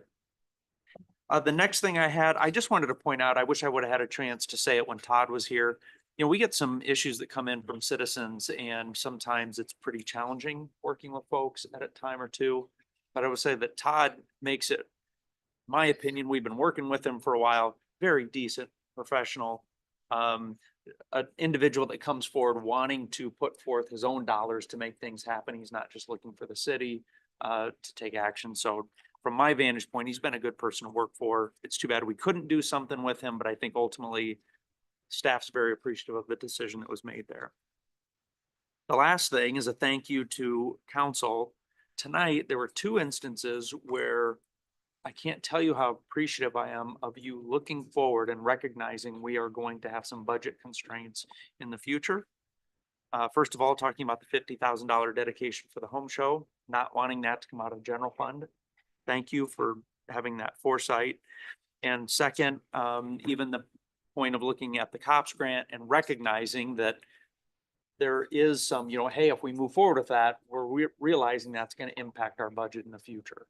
The next thing I had, I just wanted to point out, I wish I would have had a chance to say it when Todd was here. We get some issues that come in from citizens and sometimes it's pretty challenging working with folks at a time or two. But I would say that Todd makes it, my opinion, we've been working with him for a while, very decent, professional, an individual that comes forward wanting to put forth his own dollars to make things happen. He's not just looking for the city to take action. So from my vantage point, he's been a good person to work for. It's too bad we couldn't do something with him, but I think ultimately staff's very appreciative of the decision that was made there. The last thing is a thank you to council. Tonight, there were two instances where I can't tell you how appreciative I am of you looking forward and recognizing we are going to have some budget constraints in the future. First of all, talking about the $50,000 dedication for the home show, not wanting that to come out of general fund. Thank you for having that foresight. And second, even the point of looking at the COPS grant and recognizing that there is some, hey, if we move forward with that, we're realizing that's going to impact our budget in the future.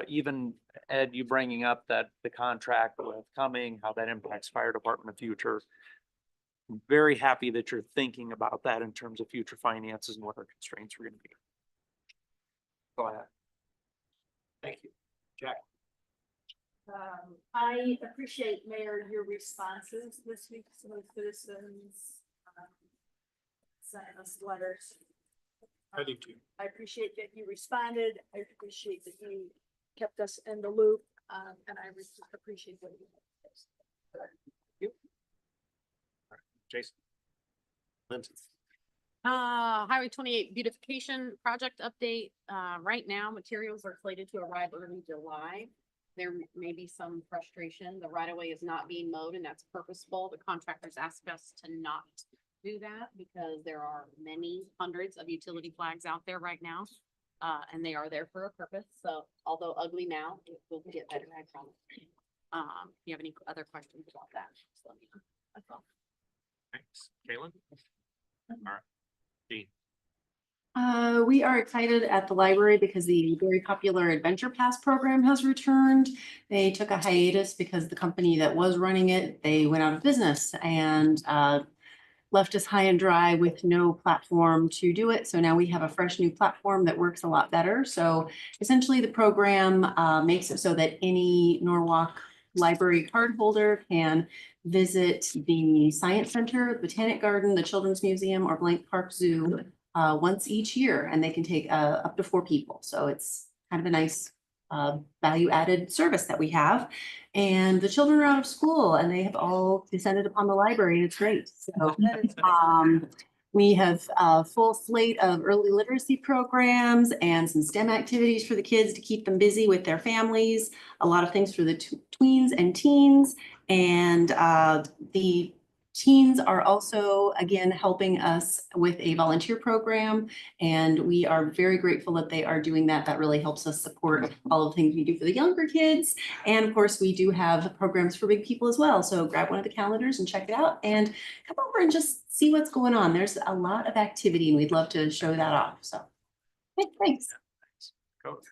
Even Ed, you bringing up that the contract with Cumming, how that impacts fire department in the future. I'm very happy that you're thinking about that in terms of future finances and what our constraints are going to be. Go ahead. Thank you. Jack. I appreciate, Mayor, your responses this week. Some of the citizens sent us letters. I do too. I appreciate that you responded. I appreciate that you kept us in the loop, and I appreciate what you did. Thank you. All right. Jason. Lindsay. Highway 28 beautification project update. Right now, materials are slated to arrive early July. There may be some frustration. The right of way is not being mowed, and that's purposeful. The contractors asked us to not do that because there are many hundreds of utility flags out there right now. And they are there for a purpose. So although ugly now, it will get better, I promise. If you have any other questions about that, just let me know. That's all. Thanks. Caitlin? All right. Dean? We are excited at the library because the very popular Adventure Pass program has returned. They took a hiatus because the company that was running it, they went out of business and left us high and dry with no platform to do it. So now we have a fresh new platform that works a lot better. So essentially the program makes it so that any Norwalk library card holder can visit the Science Center, Botanic Garden, the Children's Museum, or Blank Park Zoo once each year, and they can take up to 4 people. So it's kind of a nice value added service that we have. And the children are out of school and they have all descended upon the library and it's great. So we have a full slate of early literacy programs and some STEM activities for the kids to keep them busy with their families, a lot of things for the tweens and teens. And the teens are also, again, helping us with a volunteer program. And we are very grateful that they are doing that. That really helps us support all of the things we do for the younger kids. And of course, we do have programs for big people as well. So grab one of the calendars and check it out and come over and just see what's going on. There's a lot of activity and we'd love to show that off. So thanks. Coach?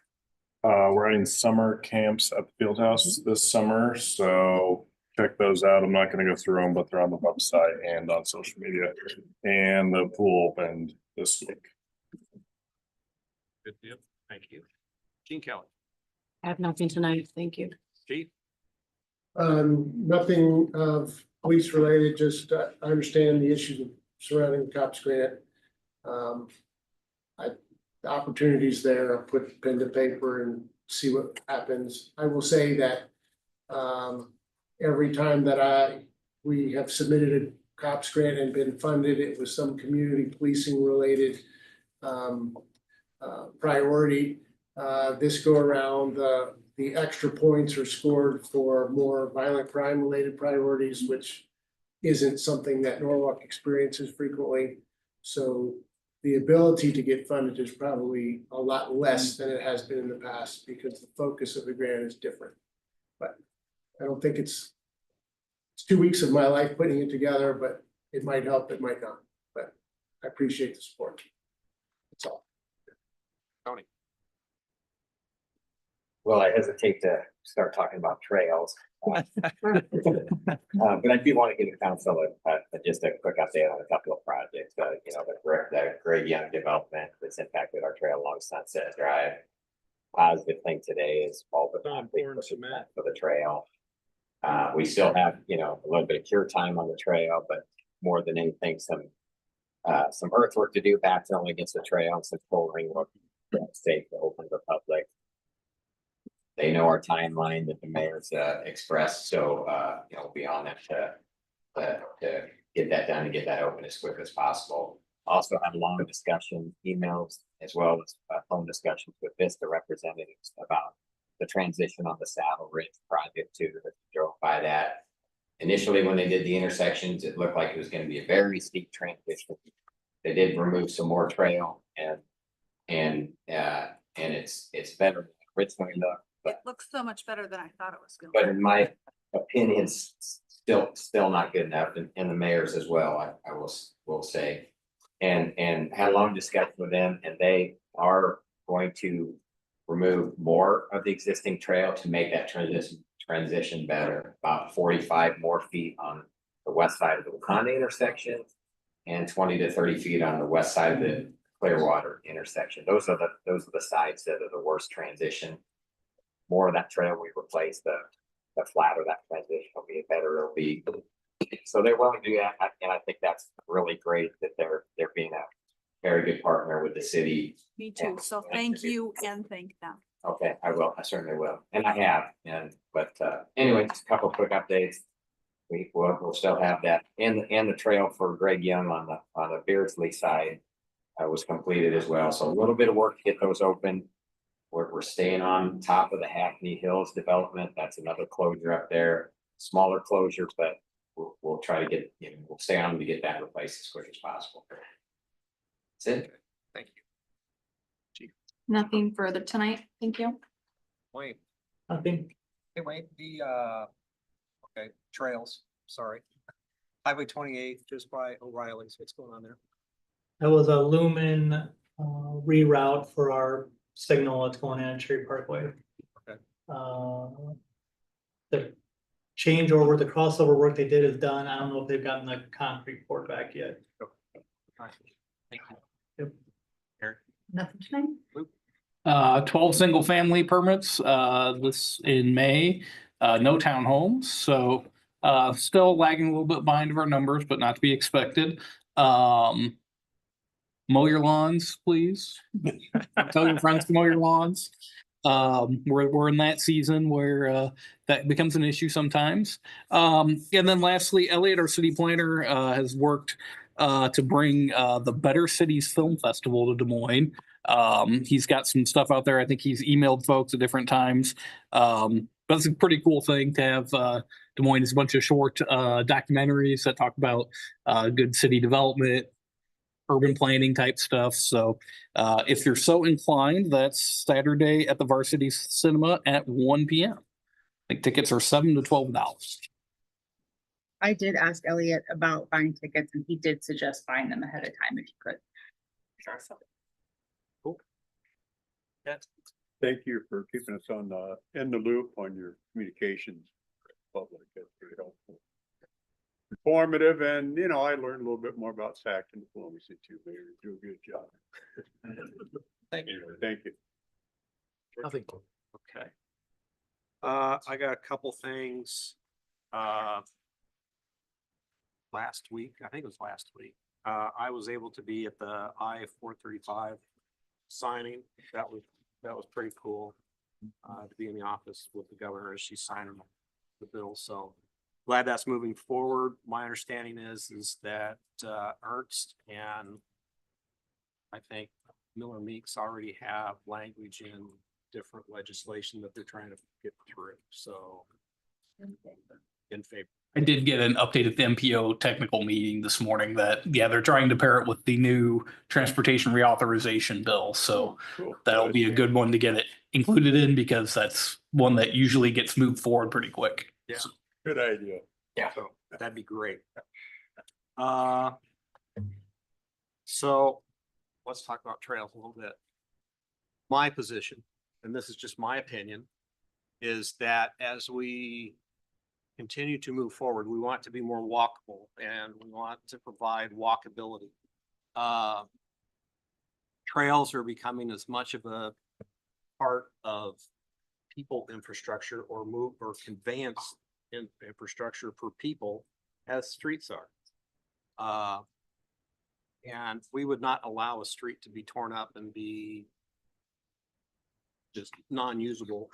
We're adding summer camps at the field house this summer, so check those out. I'm not gonna go through them, but they're on the website and on social media. And the pool opened this week. Good deal. Thank you. Gene Kelly? I have nothing tonight. Thank you. Chief? Nothing of police related, just I understand the issues surrounding the cops grant. The opportunities there, I'll put pen to paper and see what happens. I will say that every time that we have submitted a cops grant and been funded, it was some community policing related priority. This go around, the extra points are scored for more violent crime related priorities, which isn't something that Norwalk experiences frequently. So the ability to get funded is probably a lot less than it has been in the past because the focus of the grant is different. But I don't think it's 2 weeks of my life putting it together, but it might help, it might not. But I appreciate the support. That's all. Tony? Well, I hesitate to start talking about trails. But I do want to give the council just a quick update on a couple of projects. The Greg Young development that's impacted our trail along Sunset Drive. Positive thing today is all the concrete for the trail. We still have, a little bit of cure time on the trail, but more than anything, some earthwork to do backfilling against the trail and some flooring work safe to open to the public. They know our timeline that the mayor's expressed, so we'll be on it to get that done and get that open as quick as possible. Also had long discussion emails as well as phone discussions with Vista representatives about the transition on the Saddle Ridge project too. That drove by that. Initially, when they did the intersections, it looked like it was going to be a very steep transition. They did remove some more trail and it's better than originally looked. It looks so much better than I thought it was going. But in my opinion, still not good enough, and the mayor's as well, I will say. And had a long discussion with them, and they are going to remove more of the existing trail to make that transition better. About 45 more feet on the west side of the Wakanda intersection, and 20 to 30 feet on the west side of the Clearwater intersection. Those are the sides that are the worst transition. More of that trail we replace, the flatter that transition will be, better it'll be. So they're willing to do that, and I think that's really great that they're being a very good partner with the city. Me too. So thank you and thank them. Okay, I will. I certainly will, and I have. But anyway, just a couple of quick updates. We'll still have that, and the trail for Greg Young on the Beardsley side was completed as well. So a little bit of work to get those open. We're staying on top of the Hackney Hills development. That's another closure up there. Smaller closure, but we'll try to get, we'll stay on to get that replaced as quick as possible. That's it. Thank you. Nothing further tonight. Thank you. Wayne, Nothing. hey Wayne, okay, trails, sorry. Highway 28, just by O'Reilly's, what's going on there? That was a lumen reroute for our signal that's going in at Cherry Parkway. Okay. The changeover, the crossover work they did is done. I don't know if they've gotten the concrete poured back yet. Thank you. Yep. Eric? Nothing tonight. 12 single family permits, this in May, no townhomes, so, still lagging a little bit behind of our numbers, but not to be expected. Mow your lawns, please. Tell your friends to mow your lawns. We're in that season where, that becomes an issue sometimes. And then lastly, Elliot, our city planner, has worked, to bring, the Better Cities Film Festival to Des Moines. He's got some stuff out there. I think he's emailed folks at different times. But it's a pretty cool thing to have, Des Moines is a bunch of short, documentaries that talk about, good city development, urban planning type stuff. So if you're so inclined, that's Saturday at the Varsity Cinema at 1 p.m. I think tickets are $7 to $12. I did ask Elliot about buying tickets and he did suggest buying them ahead of time if you could. Cool. That's Thank you for keeping us in the loop on your communications. Public, that's very helpful. Informative, and I learned a little bit more about Sac and diplomacy too, Mayor. You do a good job. Thank you. Thank you. Nothing. Okay. I got a couple things. Last week, I think it was last week, I was able to be at the I-435 signing. That was pretty cool. To be in the office with the governor as she's signing the bill. So glad that's moving forward. My understanding is that Ernst and I think Miller Meeks already have language in different legislation that they're trying to get through. So in favor. I did get an update at the MPO technical meeting this morning that, yeah, they're trying to pair it with the new transportation reauthorization bill. So Cool. that'll be a good one to get it included in because that's one that usually gets moved forward pretty quick. Yeah. Good idea. Yeah. So that'd be great. So let's talk about trails a little bit. My position, and this is just my opinion, is that as we continue to move forward, we want to be more walkable and we want to provide walkability. Trails are becoming as much of a part of people infrastructure or conveyance infrastructure for people as streets are. And we would not allow a street to be torn up and be just non-usable,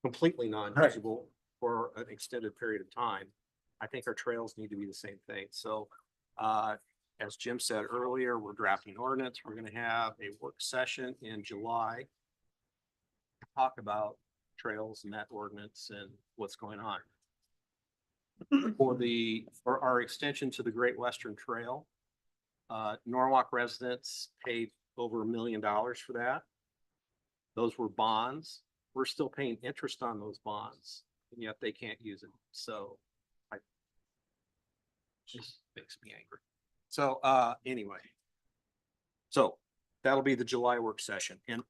completely non-usable for an extended period of time. I think our trails need to be the same thing. So as Jim said earlier, we're drafting ordinance. We're going to have a work session in July to talk about trails and that ordinance and what's going on. For our extension to the Great Western Trail, Norwalk residents paid over $1 million for that. Those were bonds. We're still paying interest on those bonds, and yet they can't use it. So just makes me angry. So anyway, so that'll be the July work session, and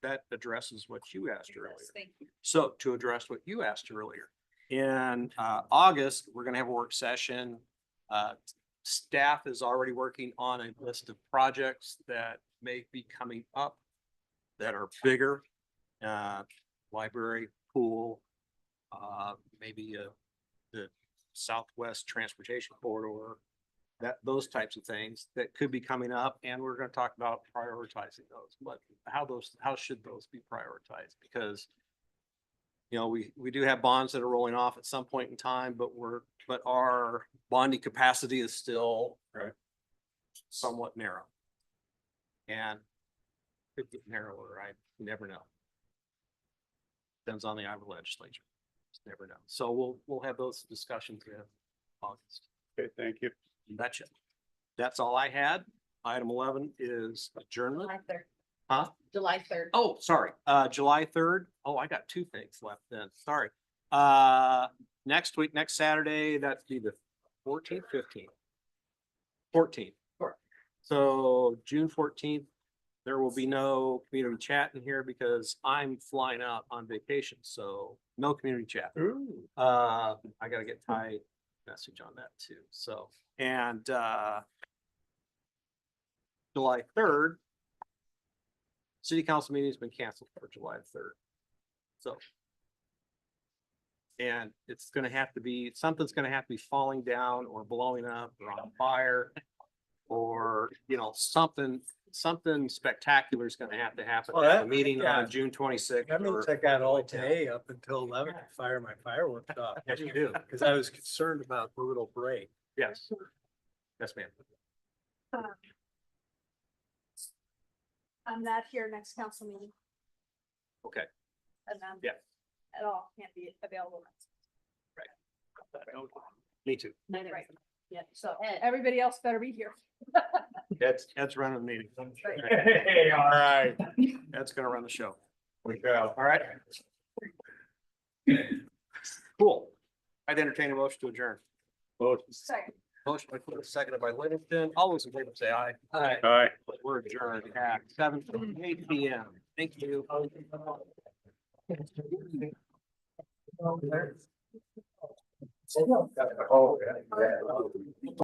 that addresses what you asked earlier. Thank you. So to address what you asked earlier, in August, we're gonna have a work session. Staff is already working on a list of projects that may be coming up that are bigger, library, pool, maybe the Southwest Transportation Corridor, those types of things that could be coming up, and we're going to talk about prioritizing those. But how should those be prioritized? Because we do have bonds that are rolling off at some point in time, but our bonding capacity is still somewhat narrow, and could get narrower. I never know. Depends on the Iowa legislature. Just never know. So we'll have those discussions August. Okay, thank you. Betcha. That's all I had. Item 11 is adjournment. July 3rd. Huh? July 3rd. Oh, sorry, July 3rd. Oh, I got 2 things left then. Sorry. Next week, next Saturday, that'd be the 14th, 15th. 14th. So June 14th, there will be no community chat in here because I'm flying out on vacation, so no community chat. I gotta get Ty message on that too, so, and, July 3rd, city council meeting has been canceled for July 3rd. So. And it's gonna have to be, something's gonna have to be falling down or blowing up or on fire. Or, you know, something spectacular is gonna have to happen. Well, Have that- a meeting yeah. on June 26th. That means I got all day up until 11 to fire my fireworks off. Yes, you do. Because I was concerned about the little break. Yes. Yes, ma'am. I'm not here next council meeting. Okay. And I'm Yeah. at all can't be available. Me too. Right. Yeah, so everybody else better be here. Ed's running the meeting. Hey, all right. Ed's gonna run the show. We go. All right. Cool. I'd entertain a motion to adjourn. Second. Motion by Cliff, seconded by Livingston. All those in favor say aye. Aye. All right. We're adjourned at 7:08 PM. Thank you. Oh, yeah.